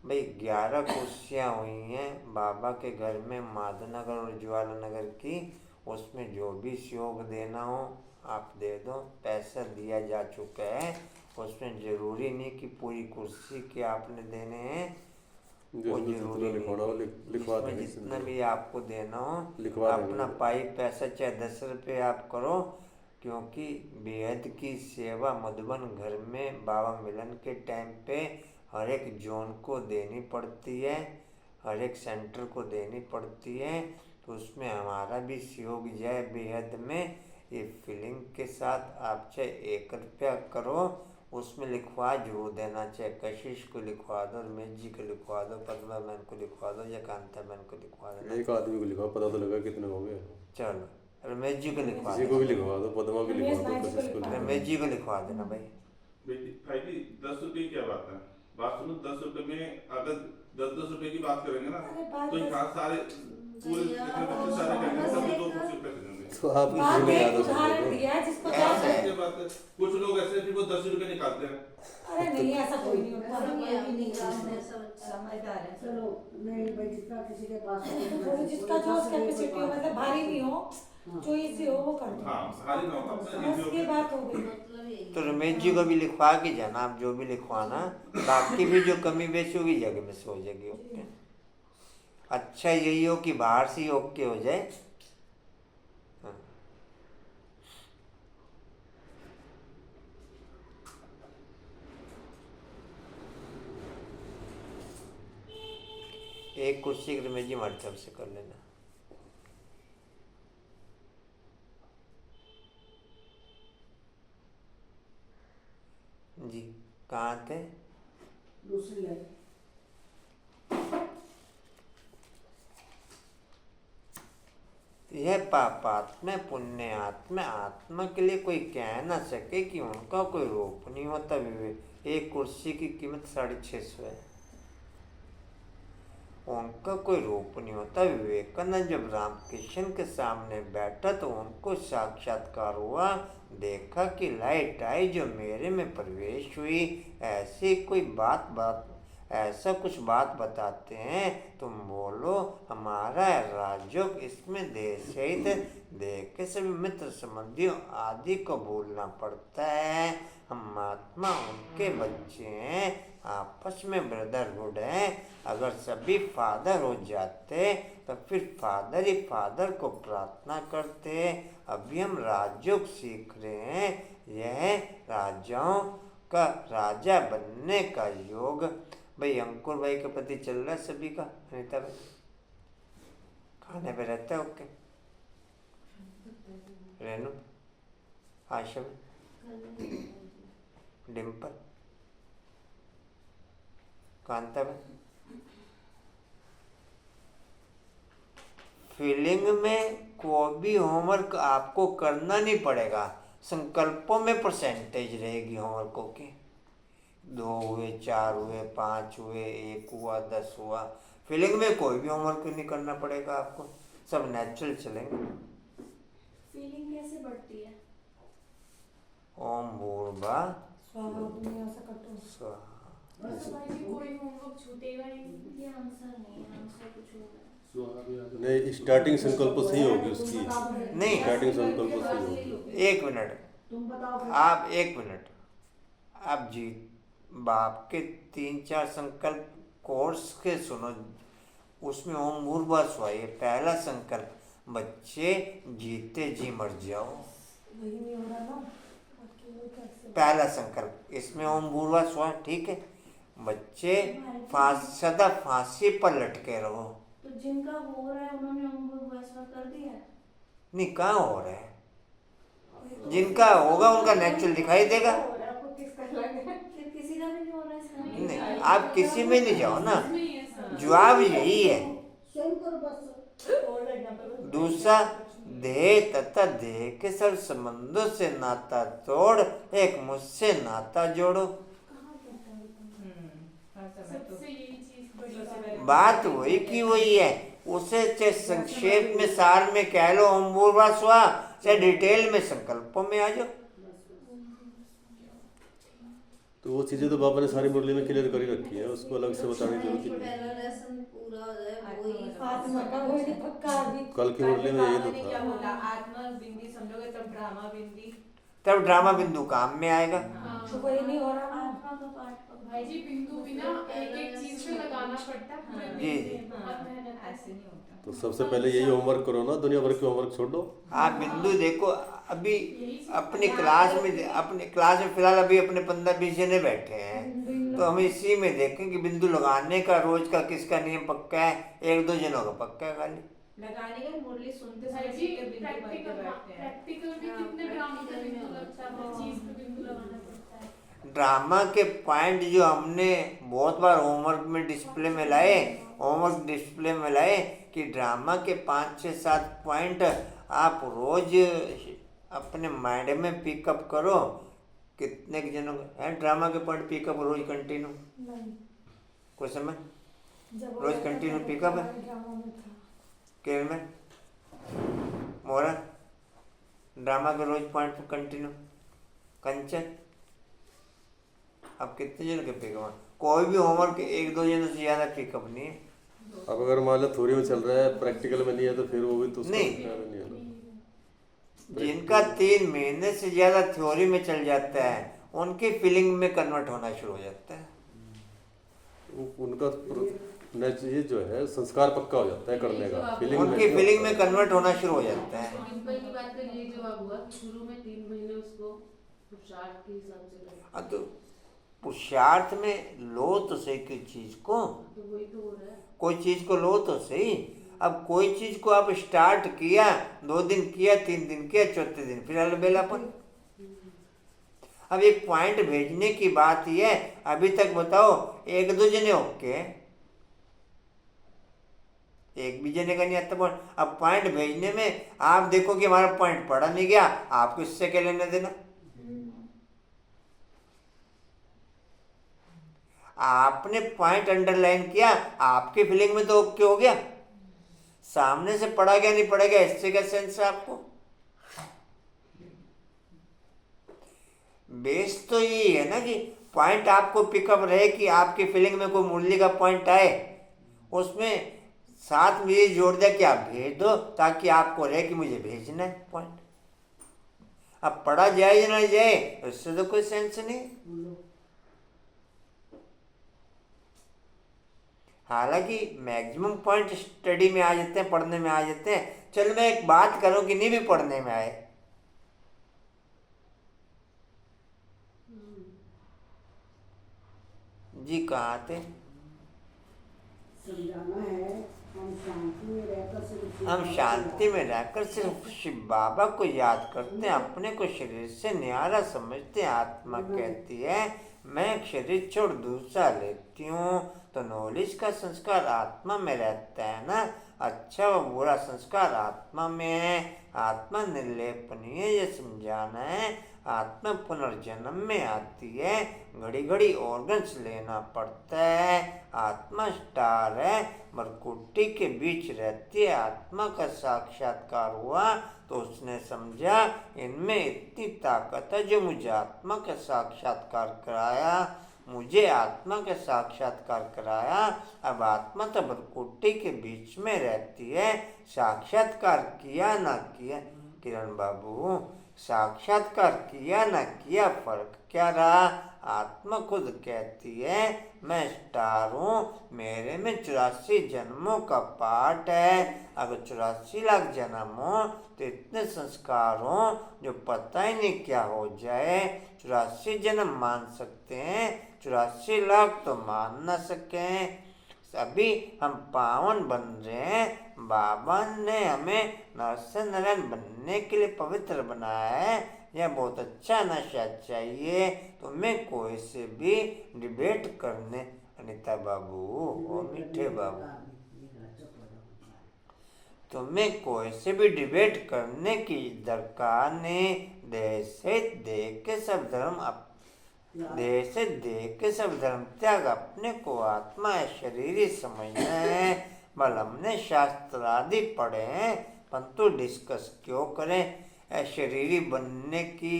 भाई 11 कुर्सियाँ हुई हैं बाबा के घर में, माधवनगर और ज्वाला नगर की। उसमें जो भी सहयोग देना हो आप दे दो, पैसा दिया जा चुका है। उसमें ज़रूरी नहीं कि पूरी कुर्सी के आपने देने हैं। वो जिसमें जरूरी जितना लिखवाना हो लिखवा उसमें देंगे जितना भी आपको देना हो लिखवा देंगे। अपना पाई पैसा चाहे 10 रुपये आप करो, क्योंकि बेहद की सेवा मधुबन घर में बाबा मिलन के टाइम पे हर एक जोन को देनी पड़ती है, हर एक सेंटर को देनी पड़ती है। तो उसमें हमारा भी सहयोग जाए बेहद में, ये फीलिंग के साथ आप चाहे 1 रुपया करो, उसमें लिखवा जरूर देना। चाहे कशिश को लिखवा दो, रमेश जी को लिखवा दो, पद्मा मैन को लिखवा दो या कांता मैन को लिखवा देना। एक आदमी को लिखवा, पता तो लगा कितने हो गए। चलो रमेश जी को लिखवा किसी को भी देना, लिखवा दो, पद्मा भी लिखवा दो, कशिश को लिखवा रमेश जी को लिखवा देना भाई। भाई जी 10 रुपए की क्या बात है, बात सुनो। 10 रुपए में अगर 10-10 रुपए की बात करेंगे ना तो यहाँ सारे पूरे जितने बच्चे सारे कहेंगे सभी 2 रुपए देंगे। तो आप बात किसी एक याद उदाहरण दिया है जिसको ऐसा क्या है। ये बात है, कुछ लोग ऐसे भी वो 10 रुपए निकालते हैं। अरे नहीं ऐसा कोई नहीं होता। ऐसा कोई भी नहीं जानता, ऐसा बच्चा समझदार है। चलो नहीं भाई, जितना किसी के पास हो, थोड़ी जिसका जो कैपेसिटी हो, मतलब भारी नहीं हो, हाँ। जो इजी हो वो कर दो। हाँ भारी ना हो, अपना बस easy ये हो। बात हो गई। मतलब यही तो रमेश जी को भी लिखवा के जाना, आप जो भी लिखवाना, बाकी भी जो कमी बेची होगी जगह में से हो जाएगी। ओके, अच्छा यही हो कि बाहर से ही ओके हो जाए। हाँ। एक कुर्सी रमेश जी हमारी तरफ से कर लेना। जी कहाँ थे? दूसरी लाइन। यह पापात्मा पुण्य आत्मा आत्मा के लिए कोई कह ना सके कि उनका कोई रूप नहीं होता। विवेक एक कुर्सी की कीमत 650 है, उनका कोई रूप नहीं होता। विवेकानंद जब रामकृष्ण के सामने बैठा तो उनको साक्षात्कार हुआ, देखा कि लाइट आई जो मेरे में प्रवेश हुई। ऐसी कोई बात ऐसा कुछ बात बताते हैं, तुम बोलो हमारा राजयोग इसमें देश सहित देख के सभी मित्र संबंधियों आदि को भूलना पड़ता है। हम आत्मा उनके बच्चे हैं, आपस में ब्रदरहुड है। अगर सभी फादर हो जाते तो फिर फादर ही फादर को प्रार्थना करते। अभी हम राजयोग सीख रहे हैं, यह राजाओं का राजा बनने का योग। भाई अंकुर भाई के प्रति चल रहा है सभी का। अनिता भाई खाने पे रहता है। ओके रेनू, आशा, डिम्पल, कांता भाई। फीलिंग में कोई भी होमवर्क आपको करना नहीं पड़ेगा, संकल्पों में परसेंटेज रहेगी होमवर्क की। 2 हुए, 4 हुए, 5 हुए, 1 हुआ, 10 हुआ। फीलिंग में कोई भी होमवर्क नहीं करना पड़ेगा आपको, सब नेचुरल चलेंगे। फीलिंग कैसे बढ़ती है? ओम भूर्भुवः स्वाहा दुनिया से कटो। स्वाहा। कोई होमवर्क छूटेगा ही नहीं। ये आंसर नहीं है, आंसर कुछ और है। नहीं, स्टार्टिंग संकल्प सही होगी उसकी। नहीं, स्टार्टिंग संकल्प सही होगी। 1 मिनट तुम बताओ फिर। आप 1 मिनट आप जी बाप के 3-4 संकल्प कोर्स के सुनो, उसमें ओम भूर्भुवः स्वाहा ये पहला संकल्प। बच्चे जीते जी मर जाओ, वही नहीं हो रहा ना, बाकी वो कैसे? पहला संकल्प इसमें ओम भूर्भुवः स्वाहा। ठीक है, बच्चे सदा फांसी पर लटके रहो। तो जिनका हो रहा है उन्होंने ओम भूर्भुवः स्वाहा कर दिया है। नहीं, कहाँ हो रहा है? जिनका होगा उनका नेचुरल दिखाई देगा। फिर किसी का भी नहीं हो रहा है इसका? नहीं, आप किसी में नहीं जाओ ना, जवाब यही है। स्वयं करो बस। दूसरा, देह तथा देह के सब संबंधों से नाता तोड़, एक मुझसे नाता जोड़ो। सबसे यही चीज बात वही की वही है, उसे चाहे संक्षेप में सार में कह लो ओम भूर्भुवः स्वाहा, चाहे डिटेल में संकल्पों में आ जाओ। तो वो चीज़ें तो बाबा ने सारी मुरली में क्लियर कर ही रखी है, उसको अलग से बताने की जरूरत नहीं। पहला लेसन पूरा हो जाए वही आत्मा का वही पक्का आदमी। कल की मुरली में यही तो क्या था। बोला, आत्मा बिंदी समझोगे तब ड्रामा बिंदी। तब ड्रामा बिंदु काम में आएगा। तो वही नहीं हो रहा ना। आत्मा का पाठ भाई जी बिंदु भी ना एक एक चीज पे लगाना पड़ता है पूरे जी, दिन जी। में, बहुत मेहनत है। ऐसे नहीं होता। तो सबसे पहले यही होमवर्क करो ना, दुनिया भर के होमवर्क छोड़ दो। आप बिंदु देखो, अभी अपनी क्लास में फिलहाल अभी अपने 15-20 जने बैठे हैं, तो हम इसी में देखें कि बिंदु लगाने का रोज का किसका नियम पक्का है। 1-2 जनों का पक्का है खाली। लगाने का मुरली सुनते भाई समय जी सीधे बिंदु बन के प्रैक्टिकल बैठते हैं। प्रैक्टिकल भी हाँ, कितने ग्राम पे practical में बिंदु लगता है, हर चीज पे बिंदु लगाना पड़ता है। ड्रामा के पॉइंट जो हमने बहुत बार होमवर्क में डिस्प्ले में लाए, कि ड्रामा के 5-6-7 पॉइंट आप रोज अपने माइंड में पिकअप करो। कितने जनों है ड्रामा के पॉइंट पिकअप रोज कंटिन्यू? नहीं, कोई समय जब रोज कंटिन्यू पिकअप है? ड्रामा में था। केरल में मोरा ड्रामा के रोज पॉइंट कंटिन्यू। कंचन अब कितने जन के पिकअप? कोई भी होमवर्क 1-2 जनों से ज्यादा पिकअप नहीं है। अब अगर मान लो थ्योरी में चल रहा है, प्रैक्टिकल में नहीं है, तो फिर वो भी तो उसका नहीं। फायदा नहीं है ना। जिनका 3 महीने से ज्यादा थ्योरी में चल जाता है, उनकी फीलिंग में कन्वर्ट होना शुरू हो जाता है। उनका ये जो है संस्कार पक्का हो जाता है करने का, फीलिंग में उनकी फीलिंग में कन्वर्ट होना शुरू हो जाता है। सिंपल की बात तो ये जो अब हुआ, शुरू में 3 महीने उसको पुरुषार्थ के हिसाब से लगा, हाँ, तो पुरुषार्थ में लो तो सही किसी चीज को, तो वही तो हो रहा है। कोई चीज को लो तो सही। अब कोई चीज को आप स्टार्ट किया, 2 दिन किया, 3 दिन किया, चौथे दिन फिर अलबेलापन। अब एक पॉइंट भेजने की बात ये है, अभी तक बताओ 1-2 जने ओके, एक भी जने का नहीं आता पॉइंट। अब पॉइंट भेजने में आप देखो कि हमारा पॉइंट पढ़ा नहीं गया, आपको इससे क्या लेना देना? आपने पॉइंट अंडरलाइन किया, आपकी फीलिंग में तो ओके हो गया, सामने से पढ़ा गया नहीं पढ़ा गया इससे क्या सेंस है आपको? बेस तो यही है ना कि पॉइंट आपको पिकअप रहे, कि आपकी फीलिंग में कोई मुरली का पॉइंट आए, उसमें साथ में ये जोड़ दिया कि आप भेज दो, ताकि आपको रहे कि मुझे भेजना है पॉइंट। अब पढ़ा जाए या ना जाए इससे तो कोई सेंस नहीं। हालांकि मैक्सिमम पॉइंट स्टडी में आ जाते हैं, पढ़ने में आ जाते हैं। चलो मैं एक बात करूं कि नहीं भी पढ़ने में आए, जी कहाँ थे? समझाना है हम शांति में रहकर सिर्फ शिव बाबा को याद करते हैं, अपने को शरीर से न्यारा समझते हैं। आत्मा कहती है मैं एक शरीर छोड़ दूसरा लेती हूँ, तो नॉलेज का संस्कार आत्मा में रहता है ना। अच्छा व बुरा संस्कार आत्मा में है। आत्मा निर्लेपनीय ये समझाना है। आत्मा पुनर्जन्म में आती है, घड़ी घड़ी ऑर्गन्स लेना पड़ता है। आत्मा स्टार है, मरकुट्टी के बीच रहती है। आत्मा का साक्षात्कार हुआ तो उसने समझा इनमें इतनी ताकत है जो मुझे आत्मा का साक्षात्कार कराया, मुझे आत्मा का साक्षात्कार कराया। अब आत्मा तो मरकुट्टी के बीच में रहती है। साक्षात्कार किया ना किया किरण बाबू, साक्षात्कार किया ना किया फर्क क्या रहा? आत्मा खुद कहती है मैं स्टार हूँ, मेरे में 84 जन्मों का पाठ है। अगर 84 लाख जन्म हो तो इतने संस्कार हो जो पता ही नहीं क्या हो जाए। 84 जन्म मान सकते हैं, 84 लाख तो मान ना सकें। अभी हम पावन बन रहे हैं। बाबा ने हमें नरसिंह नारायण बनने के लिए पवित्र बनाया है। यह बहुत अच्छा नशा चाहिए। तुम्हें कोई से भी डिबेट करने, अनिता बाबू और मीठे बाबू, तुम्हें कोई से भी डिबेट करने की दरकार नहीं। देश से देख के सब धर्म त्याग, अपने को आत्मा है शरीरी समझना है। बल हमने शास्त्र आदि पढ़े हैं, परंतु डिस्कस क्यों करें? शरीरी बनने की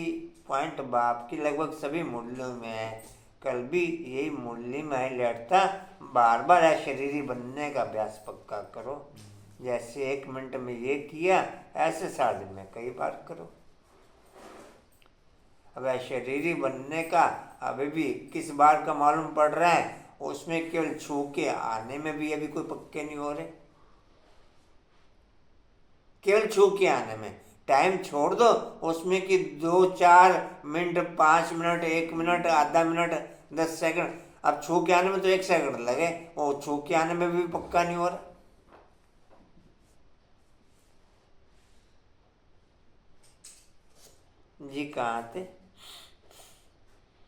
पॉइंट बाप की लगभग सभी मूल्यों में है। कल भी यही मूल्य में हाईलाइट था, बार बार शरीरी बनने का अभ्यास पक्का करो। जैसे 1 मिनट में ये किया, ऐसे 7 दिन में कई बार करो। अब शरीरी बनने का अभी भी 21 बार का मालूम पड़ रहा है, उसमें केवल छू के आने में भी अभी कोई पक्के नहीं हो रहे। केवल छू के आने में टाइम छोड़ दो, उसमें कि 2-4 मिनट, 5 मिनट, 1 मिनट, आधा मिनट, 10 सेकंड। अब छू के आने में तो 1 सेकंड लगे, वो छू के आने में भी पक्का नहीं हो रहा। जी कहाँ थे?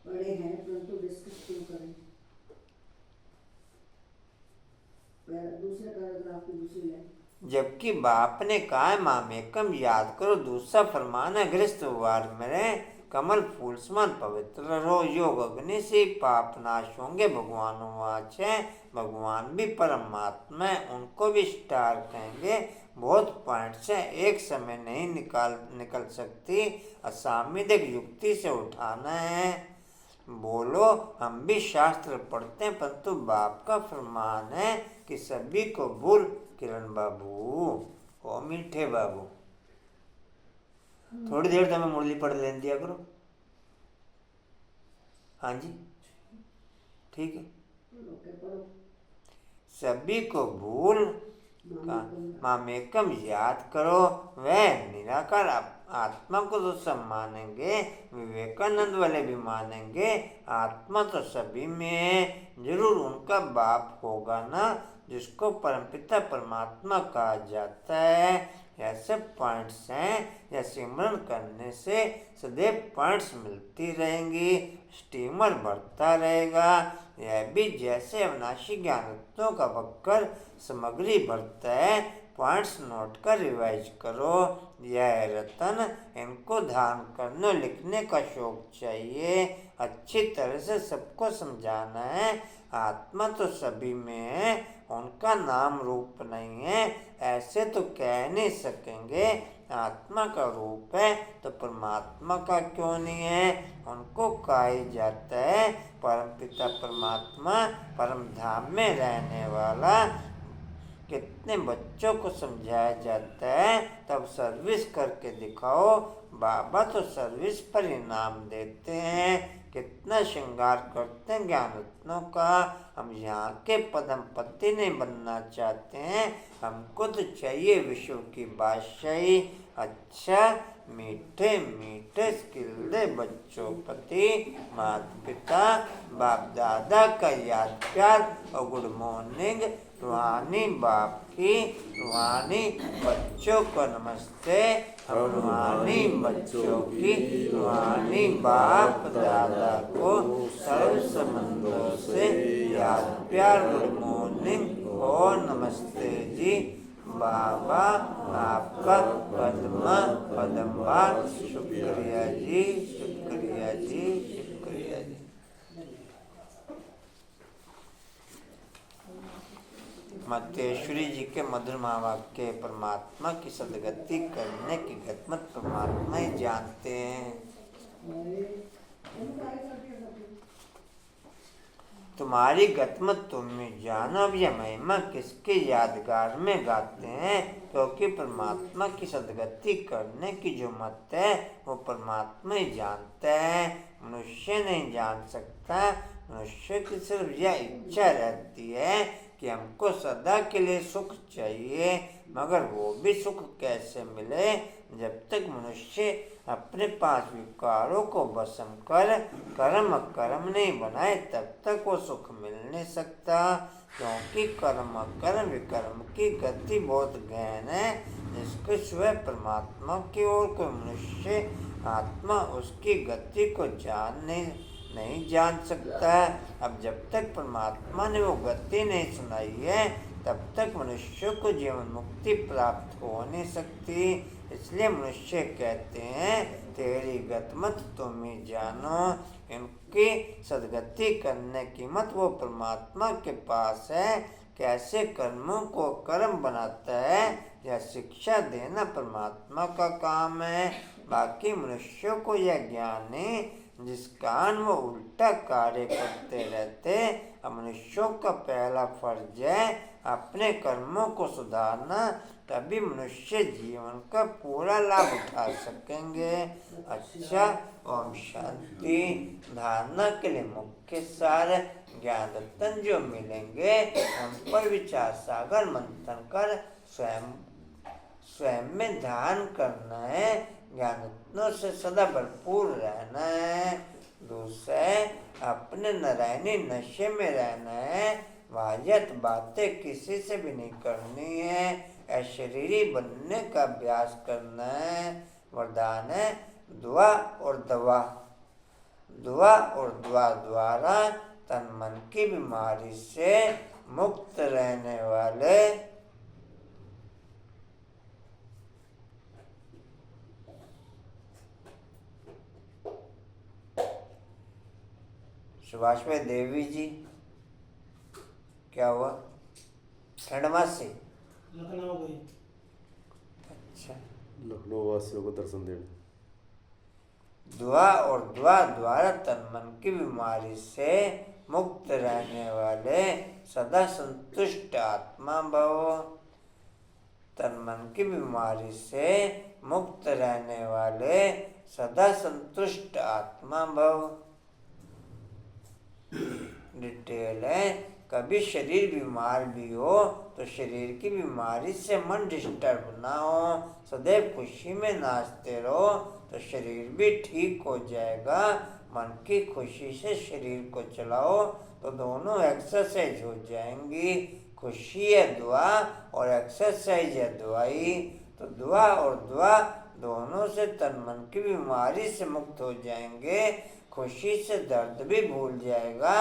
बड़े हैं परंतु डिस्कस क्यों करें। दूसरे पैराग्राफ की दूसरी लाइन। जबकि बाप ने कहा है मामेकम याद करो, दूसरा फरमान है गृहस्थ वार में कमल फूल समान पवित्र रहो, योग अग्नि से पाप नाश होंगे। भगवान वाच है, भगवान भी परमात्मा है, उनको भी स्टार कहेंगे। बहुत पॉइंट्स है, एक समय नहीं निकल सकती, असामयिक युक्ति से उठाना है। बोलो, हम भी शास्त्र पढ़ते हैं, परंतु बाप का फरमान है कि सभी को भूल। किरण बाबू, ओ मीठे बाबू, थोड़ी देर तो मैं मुरली पढ़ लेने दिया करो। हाँ जी, ठीक है। सभी को भूल मामेकम याद करो, वह निराकार आत्मा को तो सब मानेंगे, विवेकानंद वाले भी मानेंगे। आत्मा तो सभी में है, जरूर उनका बाप होगा ना, जिसको परमपिता परमात्मा कहा जाता है। ऐसे पॉइंट्स हैं, या सिमरन करने से सदैव पॉइंट्स मिलती रहेंगी, स्टीमर बढ़ता रहेगा। यह भी जैसे अविनाशी ज्ञान रत्नों का बक्कर सामग्री भरता है, पॉइंट्स नोट कर रिवाइज करो। यह रतन, इनको धारण करने लिखने का शौक चाहिए, अच्छी तरह से सबको समझाना है। आत्मा तो सभी में है, उनका नाम रूप नहीं है, ऐसे तो कह नहीं सकेंगे। आत्मा का रूप है तो परमात्मा का क्यों नहीं है? उनको कहा ही जाता है परमपिता परमात्मा, परम धाम में रहने वाला। कितने बच्चों को समझाया जाता है, तब सर्विस करके दिखाओ। बाबा तो सर्विस पर इनाम देते हैं, कितना श्रृंगार करते हैं ज्ञान रत्नों का। हम यहाँ के पदम पति नहीं बनना चाहते हैं, हमको तो चाहिए विश्व की बादशाही। अच्छा, मीठे मीठे स्किल्ड बच्चों प्रति माता पिता बाप दादा का याद प्यार और गुड मॉर्निंग। रूहानी बाप की, रूहानी बच्चों को नमस्ते। हम रूहानी बच्चों की, रूहानी बाप दादा को सर्व संबंधों से याद प्यार, गुड मॉर्निंग और नमस्ते जी। बाबा आपका पद्मा शुक्रिया जी, शुक्रिया जी, शुक्रिया जी। मतेश्वरी जी के मधुर महावाक्य, परमात्मा की सदगति करने की गतमत परमात्मा ही जानते हैं। तुम्हारी गतमत तुम ही जानो। अब यह महिमा किसके यादगार में गाते हैं, क्योंकि परमात्मा की सदगति करने की जो मत है वो परमात्मा ही जानता है, मनुष्य नहीं जान सकता। मनुष्य की सिर्फ यह इच्छा रहती है कि हमको सदा के लिए सुख चाहिए, मगर वो भी सुख कैसे मिले जब तक मनुष्य अपने 5 विकारों को भस्म कर कर्म अकर्म नहीं बनाए, तब तक वो सुख मिल नहीं सकता। क्योंकि कर्म अकर्म विकर्म की गति बहुत गहन है, जिसके सिवाय परमात्मा की ओर कोई मनुष्य आत्मा उसकी गति को नहीं जान सकता। अब जब तक परमात्मा ने वो गति नहीं सुनाई है, तब तक मनुष्य को जीवन मुक्ति प्राप्त हो नहीं सकती। इसलिए मनुष्य कहते हैं तेरी गतमत तुम ही जानो। इनकी सदगति करने की मत वो परमात्मा के पास है। कैसे कर्मों को कर्म बनाता है यह शिक्षा देना परमात्मा का काम है। बाकी मनुष्यों को यह ज्ञान नहीं, जिस कारण वो उल्टा कार्य करते रहते। अब मनुष्यों का पहला फर्ज है अपने कर्मों को सुधारना, तभी मनुष्य जीवन का पूरा लाभ उठा सकेंगे। अच्छा, ओम शांति। धारणा के लिए मुख्य सार ज्ञान रत्न जो मिलेंगे उन पर विचार सागर मंथन कर स्वयं में ध्यान करना है। ज्ञान रत्नों से सदा भरपूर रहना है। दूसरे, अपने नारायणी नशे में रहना है। वाहियत बातें किसी से भी नहीं करनी है। अशरीरी बनने का अभ्यास करना है। वरदान है दुआ और दवा। दुआ और दुआ द्वारा तन मन की बीमारी से मुक्त रहने वाले सुभाष देवी जी, क्या हुआ? खंडवासी लखनऊ गई। अच्छा, लखनऊ वासियों को दर्शन देने। दुआ और दुआ द्वारा तन मन की बीमारी से मुक्त रहने वाले सदा संतुष्ट आत्मा भव। तन मन की बीमारी से मुक्त रहने वाले सदा संतुष्ट आत्मा भव। डिटेल है, कभी शरीर बीमार भी हो तो शरीर की बीमारी से मन डिस्टर्ब ना हो। सदैव खुशी में नाचते रहो तो शरीर भी ठीक हो जाएगा। मन की खुशी से शरीर को चलाओ तो दोनों एक्सरसाइज हो जाएंगी। खुशी है दुआ और एक्सरसाइज है दुआई। तो दुआ और दुआ दोनों से तन मन की बीमारी से मुक्त हो जाएंगे। खुशी से दर्द भी भूल जाएगा।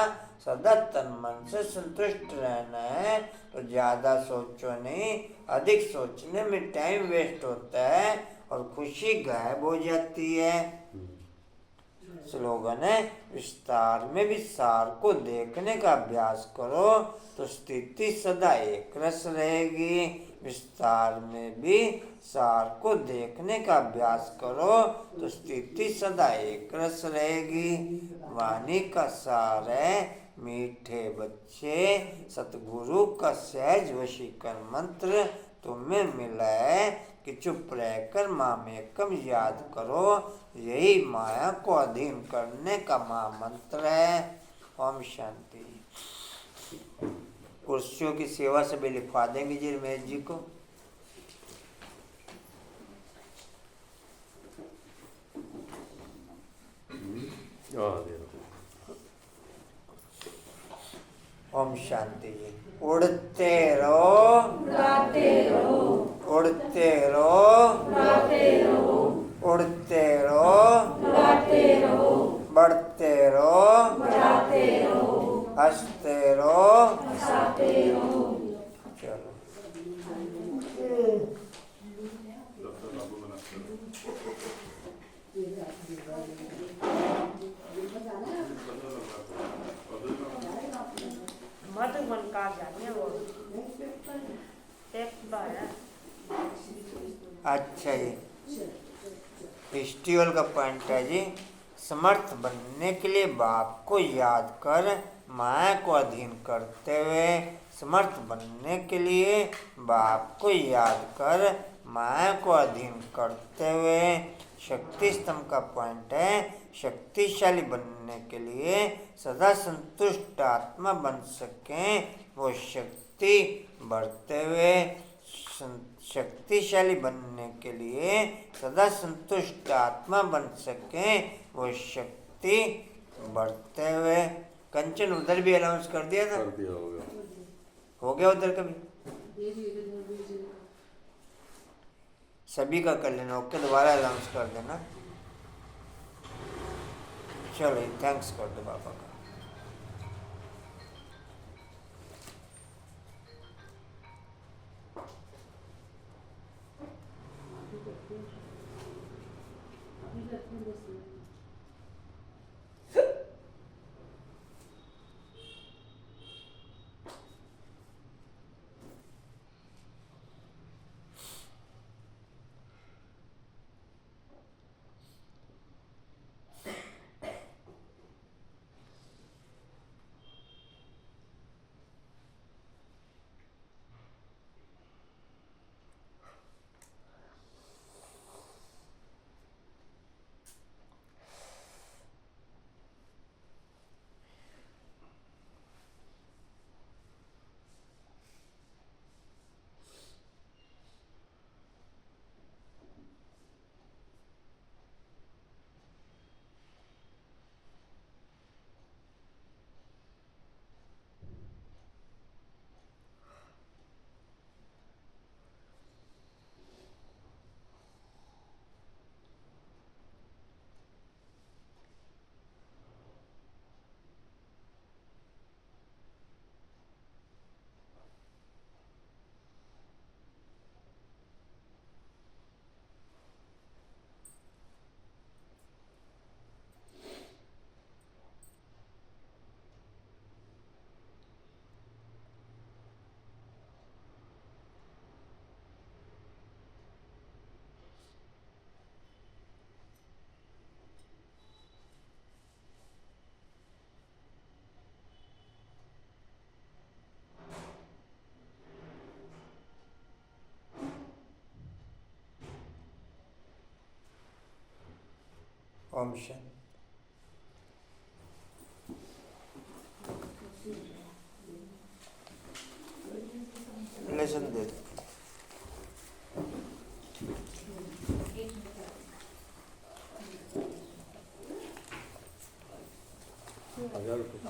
सदा तन मन से संतुष्ट रहना है। तो ज़्यादा सोचो नहीं, अधिक सोचने में टाइम वेस्ट होता है और खुशी गायब हो जाती है। स्लोगन है, विस्तार में भी सार को देखने का अभ्यास करो तो स्थिति सदा एक रस रहेगी। विस्तार में भी सार को देखने का अभ्यास करो तो स्थिति सदा एक रस रहेगी। वाणी का सार है, मीठे बच्चे सतगुरु का सहज वशीकर मंत्र तुम्हें मिला है कि चुप रहकर मामेकम याद करो। यही माया को अधीन करने का महामंत्र है। ओम शांति। कुर्सियों की सेवा से भी लिखवा देंगे जी रमेश जी को। ओम शांति जी। उड़ते रहो, गाते रहो, उड़ते रहो, गाते रहो, उड़ते रहो, गाते रहो, बढ़ते रहो, बढ़ाते रहो, हंसते रहो, हंसाते रहो। चलो मधुबन का जाने वो है। अच्छा जी, फेस्टिवल का पॉइंट है जी, समर्थ बनने के लिए बाप को याद कर माया को अधीन करते हुए। समर्थ बनने के लिए बाप को याद कर माया को अधीन करते हुए। शक्ति स्तंभ का पॉइंट है, शक्तिशाली बनने के लिए सदा संतुष्ट आत्मा बन सकें वो शक्ति बढ़ते हुए। शक्तिशाली बनने के लिए सदा संतुष्ट आत्मा बन सकें वो शक्ति बढ़ते हुए। कंचन उधर भी अनाउंस कर दिया था, कर दिया होगा। हो गया उधर कभी? सभी का कर लेना, ओके, दोबारा अनाउंस कर देना। चलो थैंक्स कर दो पापा का। ओम शांति। लेसन दे दो। अगर कुछ